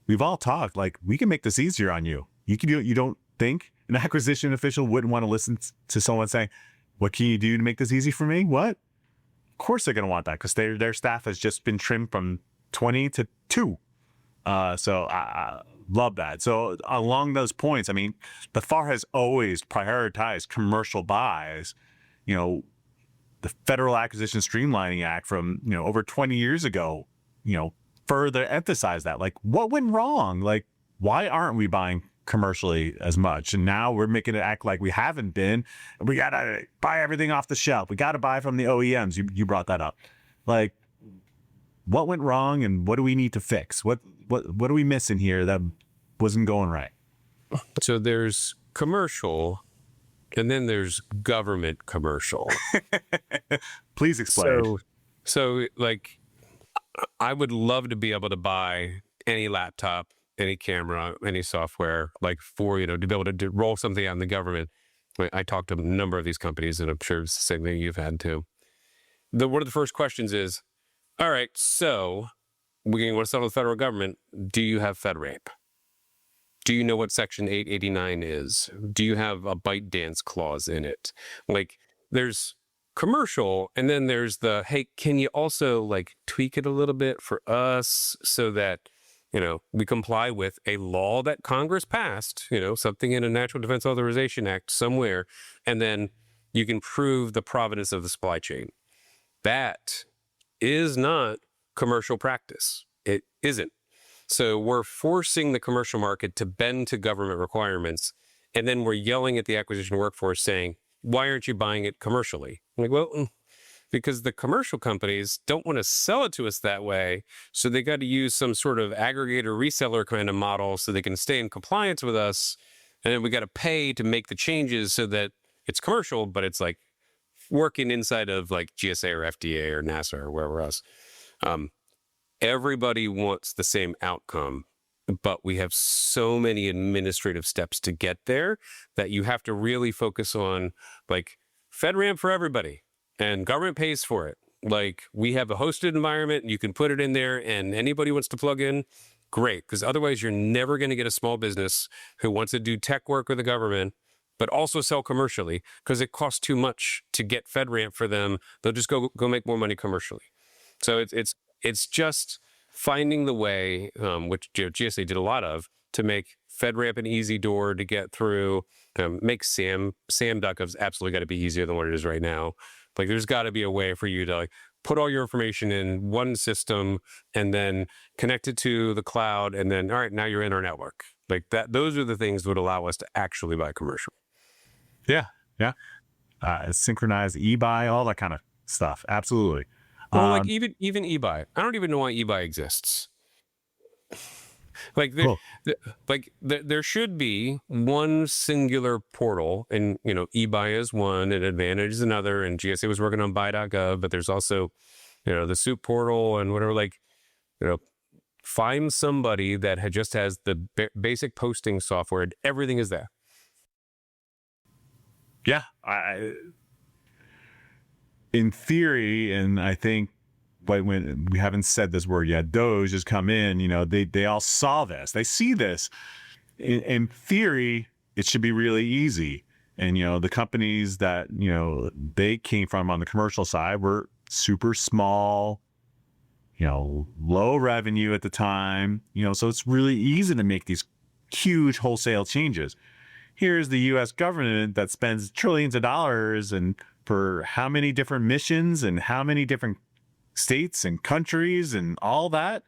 we've all talked, like, we can make this easier on you. You can do it. You don't think an acquisition official wouldn't want to listen to someone saying, what can you do to make this easy for me? What? Of course they're going to want that, because their staff has just been trimmed from 20 to 2. So I love that. So along those points, I mean, the FAR has always prioritized commercial buys. The Federal Acquisition Streamlining Act from, over 20 years ago, further emphasized that. Like, what went wrong? Like, why aren't we buying commercially as much? And now we're making it act like we haven't been. We got to buy everything off the shelf. We got to buy from the OEMs. You brought that up. Like, what went wrong and what do we need to fix? What are we missing here that wasn't going right? So there's commercial, and then there's government commercial. Please explain. So like, I would love to be able to buy any laptop, any camera, any software, like for, to be able to roll something out in the government. I talked to a number of these companies, and I'm sure it's the same thing you've had too. One of the first questions is, all right, so we want to settle the federal government. Do you have FedRAMP? Do you know what Section 889 is? Do you have a bite dance clause in it? Like, there's commercial, and then there's the, hey, can you also like tweak it a little bit for us so that we comply with a law that Congress passed, something in a National Defense Authorization Act somewhere, and then you can prove the provenance of the supply chain. That is not commercial practice. It isn't. So we're forcing the commercial market to bend to government requirements, and then we're yelling at the acquisition workforce saying, why aren't you buying it commercially? I'm like, well, because the commercial companies don't want to sell it to us that way. So they got to use some sort of aggregator reseller kind of model so they can stay in compliance with us. And then we got to pay to make the changes so that it's commercial, but it's like working inside of like GSA or FDA or NASA or wherever else. Everybody wants the same outcome, but we have so many administrative steps to get there that you have to really focus on like FedRAMP for everybody. And government pays for it. Like, we have a hosted environment, and you can put it in there, and anybody wants to plug in, great. Because otherwise, you're never going to get a small business who wants to do tech work with the government, but also sell commercially, because it costs too much to get FedRAMP for them. They'll just go make more money commercially. So it's just finding the way, which GSA did a lot of, to make FedRAMP an easy door to get through. Make SAM.gov's absolutely got to be easier than what it is right now. Like, there's got to be a way for you to like put all your information in one system and then connect it to the cloud, and then, all right, now you're in our network. Like that. Those are the things that would allow us to actually buy commercial. Yeah. Synchronized eBuy, all that kind of stuff. Absolutely. Well, like even eBuy. I don't even know why eBuy exists. Like, there should be one singular portal, and eBuy is one, and Advantage is another, and GSA was working on buy.gov, but there's also, the SEWP portal and whatever. Like, find somebody that just has the basic posting software and everything is there. Yeah, in theory, and I think, but when we haven't said this word yet, Doge has come in, they all saw this, they see this. In theory, it should be really easy. And, the companies that, they came from on the commercial side were super small, low revenue at the time, so it's really easy to make these huge wholesale changes. Here's the U.S. government that spends trillions of dollars and for how many different missions and how many different states and countries and all that.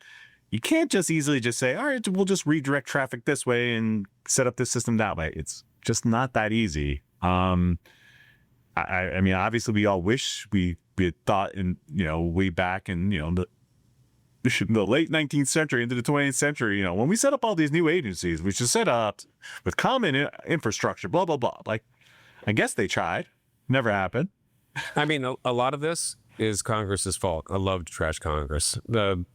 You can't just easily just say, all right, we'll just redirect traffic this way and set up this system that way. It's just not that easy. I mean, obviously we all wish we had thought in, way back in, the late 19th century into the 20th century, when we set up all these new agencies, we should set up with common infrastructure, blah, blah, blah. Like, I guess they tried. Never happened. I mean, a lot of this is Congress's fault. I love to trash Congress. The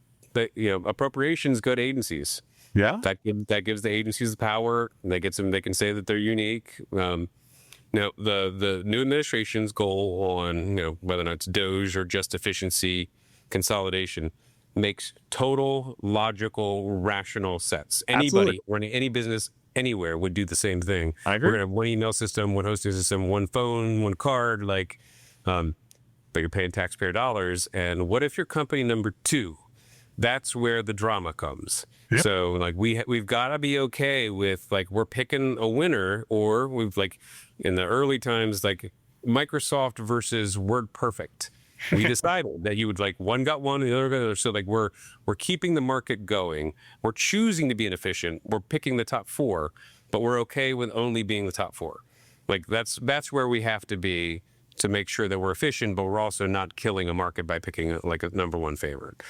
appropriations go to agencies. Yeah. That gives the agencies the power. They can say that they're unique. The new administration's goal on, whether or not it's Doge or just efficiency, consolidation, makes total, logical, rational sense. Anybody Absolutely. running any business anywhere would do the same thing. I agree. We're gonna have one email system, one hosting system, one phone, one card, but you're paying taxpayer dollars. And what if you're company number 2? That's where the drama comes. Yep. So we've got to be okay with we're picking a winner, or we've in the early times Microsoft versus WordPerfect. We decided that you would one got one, the other got the other. So we're keeping the market going. We're choosing to be inefficient. We're picking the top 4, but we're okay with only being the top 4. That's where we have to be to make sure that we're efficient, but we're also not killing a market by picking a number 1 favorite.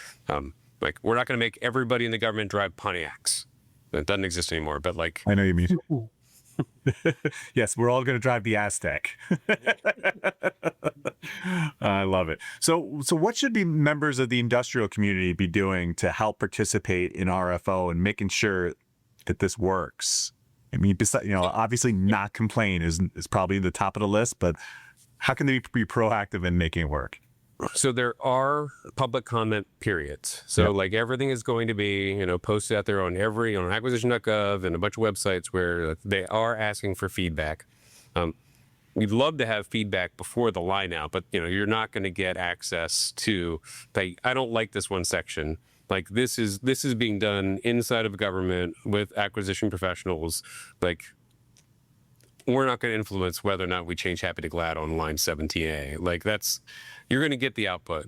We're not going to make everybody in the government drive Pontiacs. That doesn't exist anymore. But I know you mean. Yes, we're all going to drive the Aztec. I love it. So what should be members of the industrial community be doing to help participate in RFO and making sure that this works? I mean, obviously not complain is probably the top of the list, but how can they be proactive in making it work? So there are public comment periods. So everything is going to be, posted out there on acquisition.gov and a bunch of websites where they are asking for feedback. We'd love to have feedback before the line out, but you're not going to get access to I don't like this one section. This is being done inside of government with acquisition professionals. We're not going to influence whether or not we change happy to glad on line 17A. You're going to get the output.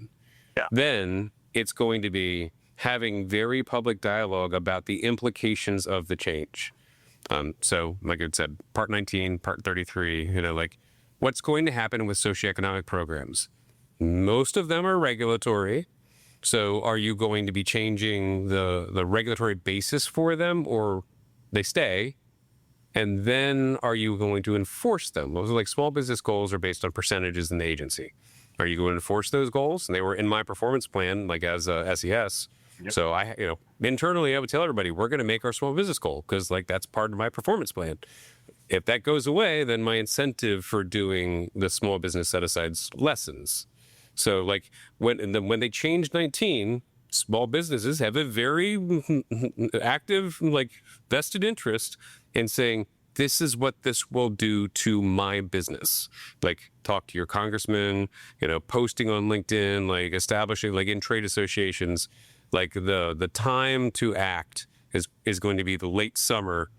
Yeah. Then it's going to be having very public dialogue about the implications of the change. So like I said, Part 19, Part 33, what's going to happen with socioeconomic programs? Most of them are regulatory. So are you going to be changing the regulatory basis for them, or they stay? And then are you going to enforce them? Those are small business goals are based on percentages in the agency. Are you going to enforce those goals? And they were in my performance plan, as a SES. Yep. So internally, I would tell everybody, we're going to make our small business goal because that's part of my performance plan. If that goes away, then my incentive for doing the small business set-asides lessens. So when they changed 19, small businesses have a very active, vested interest in saying, this is what this will do to my business. Talk to your congressman, posting on LinkedIn, establishing, in trade associations, the time to act is going to be the late summer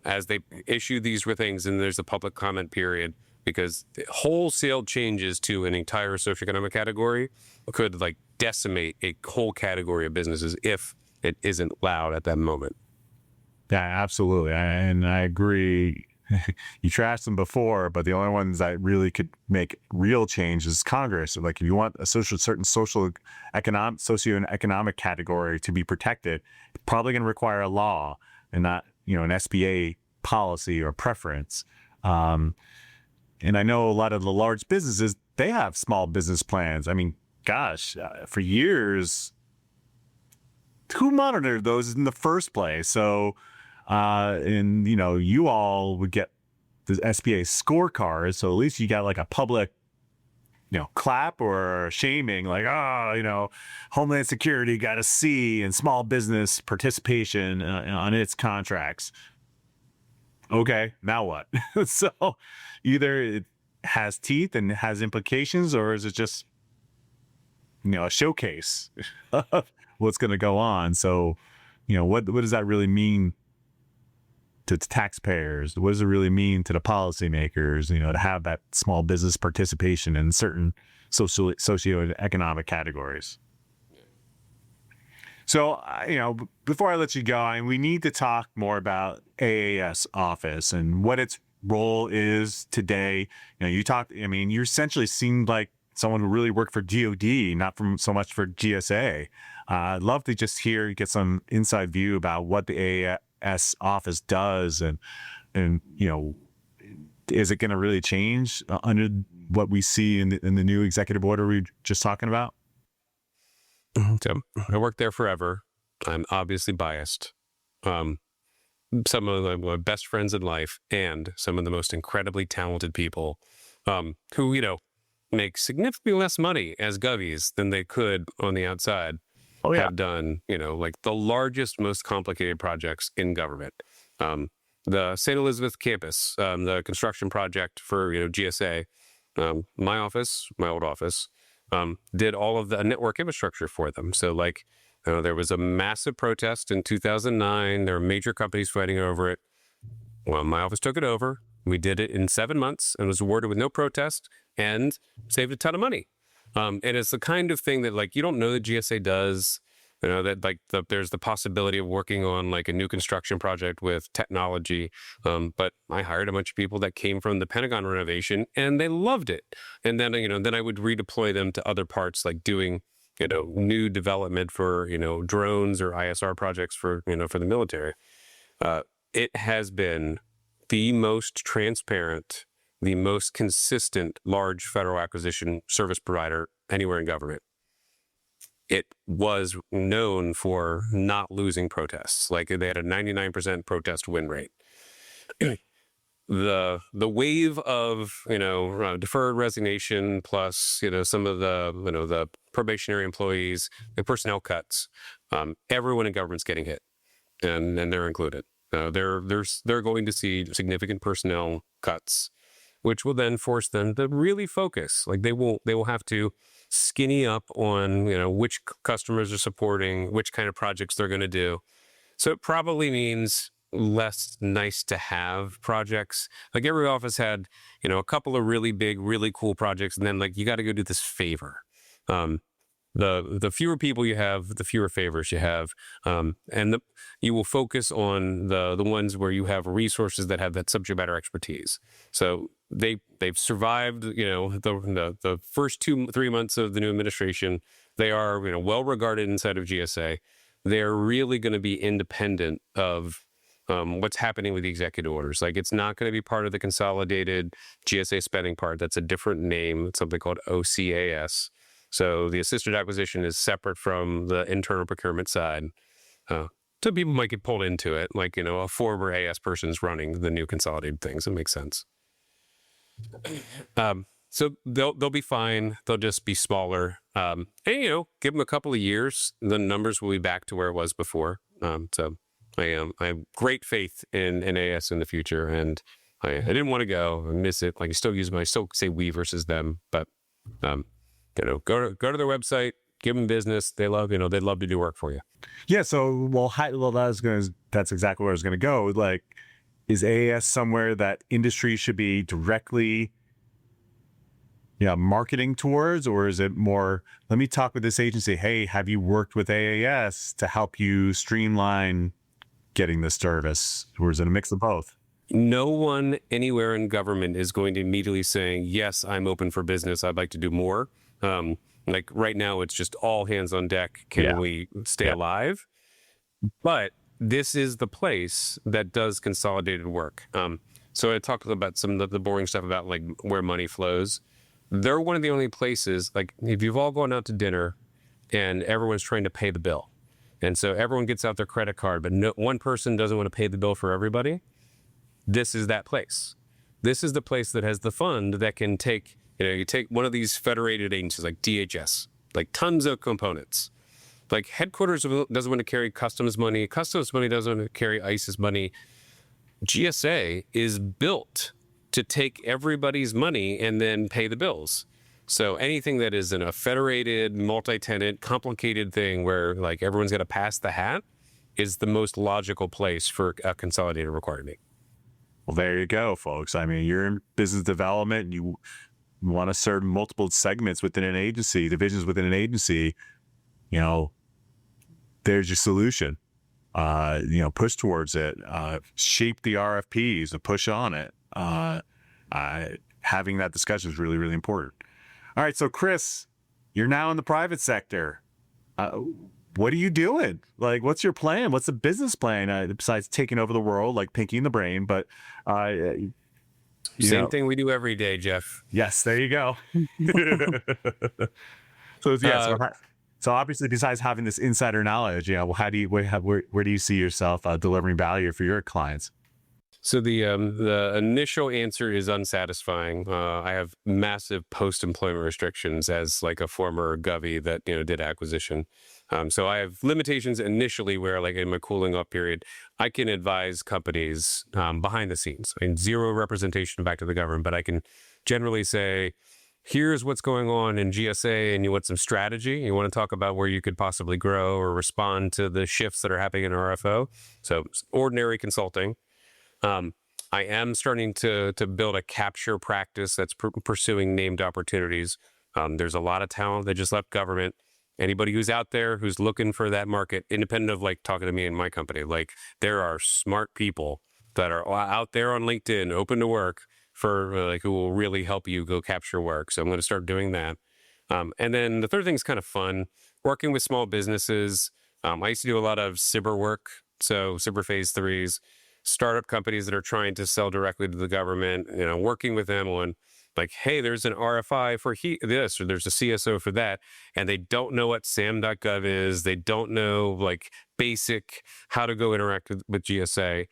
as they issue these things, and there's a public comment period, because wholesale changes to an entire socioeconomic category could decimate a whole category of businesses if it isn't loud at that moment. Yeah, absolutely. And I agree. You trashed them before, but the only ones that really could make real change is Congress. If you want a certain socioeconomic category to be protected, it's probably going to require a law and not, an SBA policy or preference. And I know a lot of the large businesses, they have small business plans. I mean, gosh, for years, who monitored those in the first place? So, and you all would get the SBA scorecard, so at least you got like a public, clap or shaming, like, Homeland Security got a C in small business participation on its contracts. Okay, now what? So either it has teeth and has implications, or is it just, a showcase of what's going to go on? So, what does that really mean to taxpayers? What does it really mean to the policymakers, to have that small business participation in certain socioeconomic categories? So, before I let you go, we need to talk more about AAS office and what its role is today. You essentially seemed like someone who really worked for DOD, not so much for GSA. I'd love to just get some inside view about what the AAS office does, and is it going to really change under what we see in the new executive order we were just talking about? So I worked there forever. I'm obviously biased. Some of my best friends in life and some of the most incredibly talented people who, make significantly less money as govies than they could on the outside have done, like the largest, most complicated projects in government. The St. Elizabeth campus, the construction project for, GSA, my old office, did all of the network infrastructure for them. So there was a massive protest in 2009. There were major companies fighting over it. Well, my office took it over. We did it in 7 months and was awarded with no protest and saved a ton of money. And it's the kind of thing that you don't know that GSA does, that there's the possibility of working on a new construction project with technology. But I hired a bunch of people that came from the Pentagon renovation and they loved it. And then, then I would redeploy them to other parts, like doing, new development for, drones or ISR projects for the military. It has been the most transparent, the most consistent large federal acquisition service provider anywhere in government. It was known for not losing protests. They had a 99% protest win rate. The wave of, deferred resignation plus, some of the probationary employees, the personnel cuts, everyone in government's getting hit, and they're included. They're going to see significant personnel cuts, which will then force them to really focus. They will have to skinny up on, which customers are supporting, which kind of projects they're going to do. So it probably means less nice to have projects. Every office had, a couple of really big, really cool projects. And then you got to go do this favor. The fewer people you have, the fewer favors you have. And you will focus on the ones where you have resources that have that subject matter expertise. So they've survived, the first 2-3 months of the new administration. They are, well regarded inside of GSA. They're really going to be independent of what's happening with the executive orders. It's not going to be part of the consolidated GSA spending part. That's a different name. It's something called OCAS. So the assisted acquisition is separate from the internal procurement side. So people might get pulled into it, a former AS person's running the new consolidated things. It makes sense. So they'll be fine. They'll just be smaller. And give them a couple of years, the numbers will be back to where it was before. So I have great faith in AS in the future, and I didn't want to go. I miss it. I still say we versus them, but go to their website, give them business. They love, they'd love to do work for you. Yeah. So, that's exactly where I was going to go. Is AAS somewhere that industry should be directly, marketing towards, or is it more, let me talk with this agency. Hey, have you worked with AAS to help you streamline getting this service? Or is it a mix of both? No one anywhere in government is going to immediately saying, yes, I'm open for business. I'd like to do more. Right now, it's just all hands on deck. Can we stay alive? But this is the place that does consolidated work. So I talked about some of the boring stuff about where money flows. They're one of the only places, if you've all gone out to dinner and everyone's trying to pay the bill. And so everyone gets out their credit card, but no one person doesn't want to pay the bill for everybody. This is that place. This is the place that has the fund that can take, you take one of these federated agencies like DHS, like tons of components. Like headquarters doesn't want to carry customs money. Customs money doesn't want to carry ICE's money. GSA is built to take everybody's money and then pay the bills. So anything that is in a federated, multi-tenant, complicated thing where like everyone's got to pass the hat is the most logical place for a consolidated requirement. Well, there you go, folks. I mean, you're in business development and you want to serve multiple segments within an agency, divisions within an agency, there's your solution. Push towards it, shape the RFPs and push on it. Having that discussion is really, really important. All right. So Chris, you're now in the private sector. What are you doing? Like, what's your plan? What's the business plan besides taking over the world, like Pinky and the Brain? But same thing we do every day, Jeff. Yes, there you go. So obviously, besides having this insider knowledge, how do you where do you see yourself delivering value for your clients? So the initial answer is unsatisfying. I have massive post-employment restrictions as like a former Govy that did acquisition. So I have limitations initially where like in my cooling off period, I can advise companies behind the scenes. I mean, zero representation back to the government, but I can generally say, here's what's going on in GSA and you want some strategy. You want to talk about where you could possibly grow or respond to the shifts that are happening in RFO. So ordinary consulting. I am starting to build a capture practice that's pursuing named opportunities. There's a lot of talent that just left government. Anybody who's out there who's looking for that market, independent of like talking to me and my company, like there are smart people that are out there on LinkedIn, open to work for like who will really help you go capture work. So I'm going to start doing that. And then the third thing is kind of fun, working with small businesses. I used to do a lot of SBIR work. So SBIR phase 3s, startup companies that are trying to sell directly to the government, working with them on like, hey, there's an RFI for this, or there's a CSO for that. And they don't know what SAM.gov is. They don't know like basic how to go interact with GSA.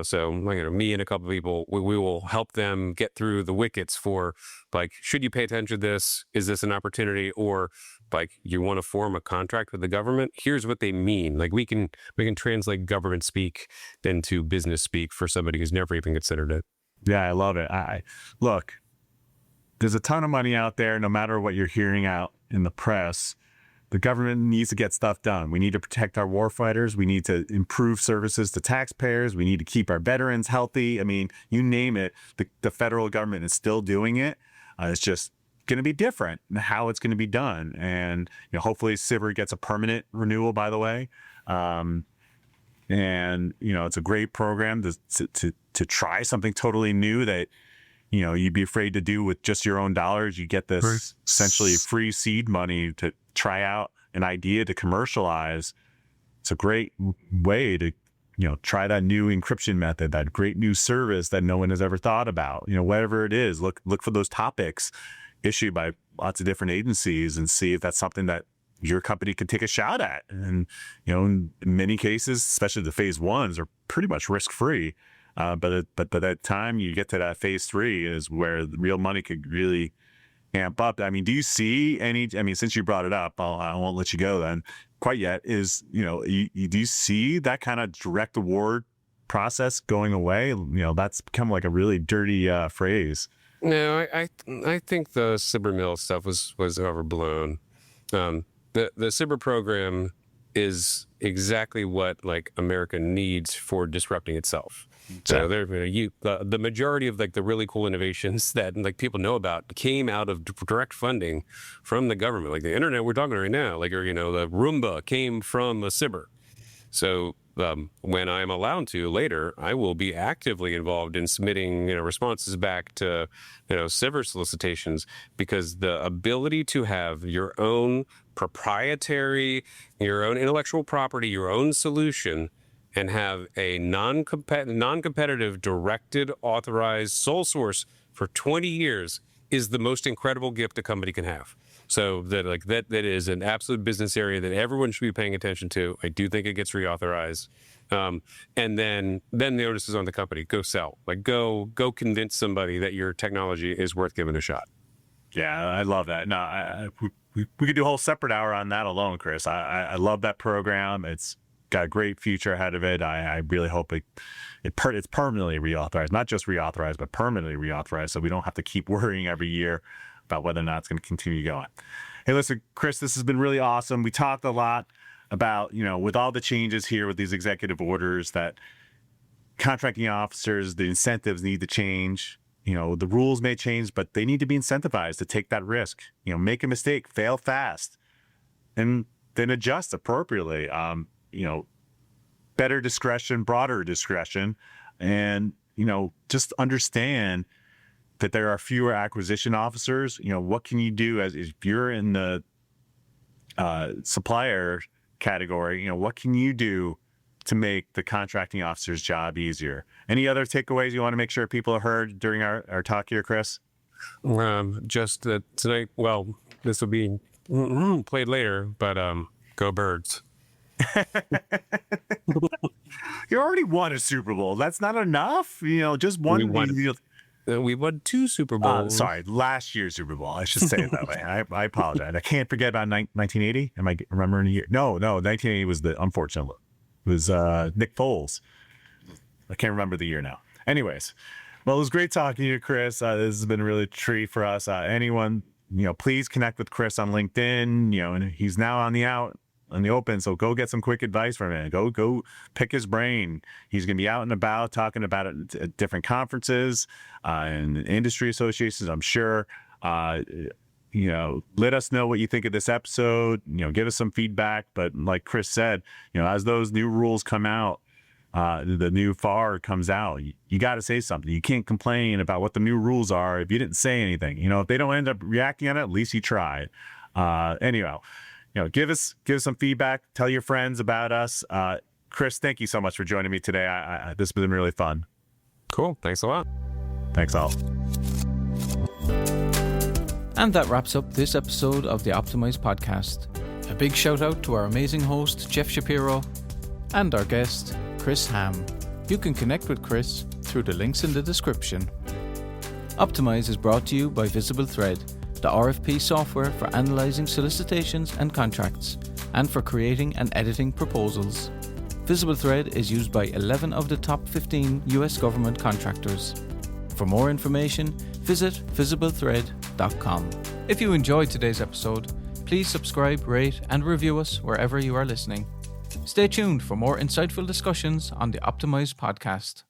So me and a couple of people, we will help them get through the wickets for like, should you pay attention to this? Is this an opportunity? Or like you want to form a contract with the government? Here's what they mean. Like we can translate government speak into business speak for somebody who's never even considered it. Yeah, I love it. Look, there's a ton of money out there, no matter what you're hearing out in the press. The government needs to get stuff done. We need to protect our warfighters. We need to improve services to taxpayers. We need to keep our veterans healthy. I mean, you name it, the federal government is still doing it. It's just going to be different in how it's going to be done. And hopefully SBIR gets a permanent renewal, by the way. It's a great program to try something totally new that you'd be afraid to do with just your own dollars. You get this essentially free seed money to try out an idea to commercialize. It's a great way to, try that new encryption method, that great new service that no one has ever thought about. Whatever it is, look for those topics issued by lots of different agencies and see if that's something that your company could take a shot at. And, in many cases, especially the phase 1s are pretty much risk-free. But by that time you get to that phase 3 is where the real money could really amp up. I mean, do you see since you brought it up, I won't let you go then quite yet, do you see that kind of direct award process going away? That's become like a really dirty phrase. No, I think the SBIR mill stuff was overblown. The SBIR program is exactly what like America needs for disrupting itself. So the majority of like the really cool innovations that like people know about came out of direct funding from the government. Like the internet we're talking right now, the Roomba came from a SBIR. So when I'm allowed to later, I will be actively involved in submitting responses back to SBIR solicitations, because the ability to have your own proprietary, your own intellectual property, your own solution, and have a non-competitive, directed, authorized sole source for 20 years is the most incredible gift a company can have. So that is an absolute business area that everyone should be paying attention to. I do think it gets reauthorized. And then the onus is on the company. Go sell. Go convince somebody that your technology is worth giving a shot. Yeah, I love that. No, we could do a whole separate hour on that alone, Chris. I love that program. It's got a great future ahead of it. I really hope it's permanently reauthorized, not just reauthorized, but permanently reauthorized, so we don't have to keep worrying every year about whether or not it's going to continue going. Hey, listen, Chris, this has been really awesome. We talked a lot about, with all the changes here with these executive orders, that contracting officers, the incentives need to change. The rules may change, but they need to be incentivized to take that risk. Make a mistake, fail fast, and then adjust appropriately. Better discretion, broader discretion, and, just understand that there are fewer acquisition officers. What can you do if you're in the supplier category? What can you do to make the contracting officer's job easier? Any other takeaways you want to make sure people have heard during our talk here, Chris? Just that tonight, well, this will be played later, but go Birds. You already won a Super Bowl. That's not enough. Just one. We won 2 Super Bowls. Sorry, last year's Super Bowl. I should say it that way. I apologize. I can't forget about 1980. Am I remembering the year? No, 1980 was the unfortunate. It was Nick Foles. I can't remember the year now. Anyways, well, it was great talking to you, Chris. This has been really a treat for us. Anyone, please connect with Chris on LinkedIn. And he's now on the open, so go get some quick advice from him. Go pick his brain. He's going to be out and about talking about it at different conferences and industry associations, I'm sure. Let us know what you think of this episode. Give us some feedback. But like Chris said, as those new rules come out, the new FAR comes out, you got to say something. You can't complain about what the new rules are if you didn't say anything. If they don't end up reacting on it, at least you tried. Anyhow. Give us some feedback. Tell your friends about us. Chris, thank you so much for joining me today. This has been really fun. Cool. Thanks a lot. Thanks all. And that wraps up this episode of the Optimize podcast. A big shout out to our amazing host, Jeff Shapiro, and our guest, Chris Hamm. You can connect with Chris through the links in the description. Optimize is brought to you by VisibleThread, the RFP software for analyzing solicitations and contracts, and for creating and editing proposals. VisibleThread is used by 11 of the top 15 US government contractors. For more information, visit VisibleThread.com. If you enjoyed today's episode, please subscribe, rate, and review us wherever you are listening. Stay tuned for more insightful discussions on the Optimize podcast.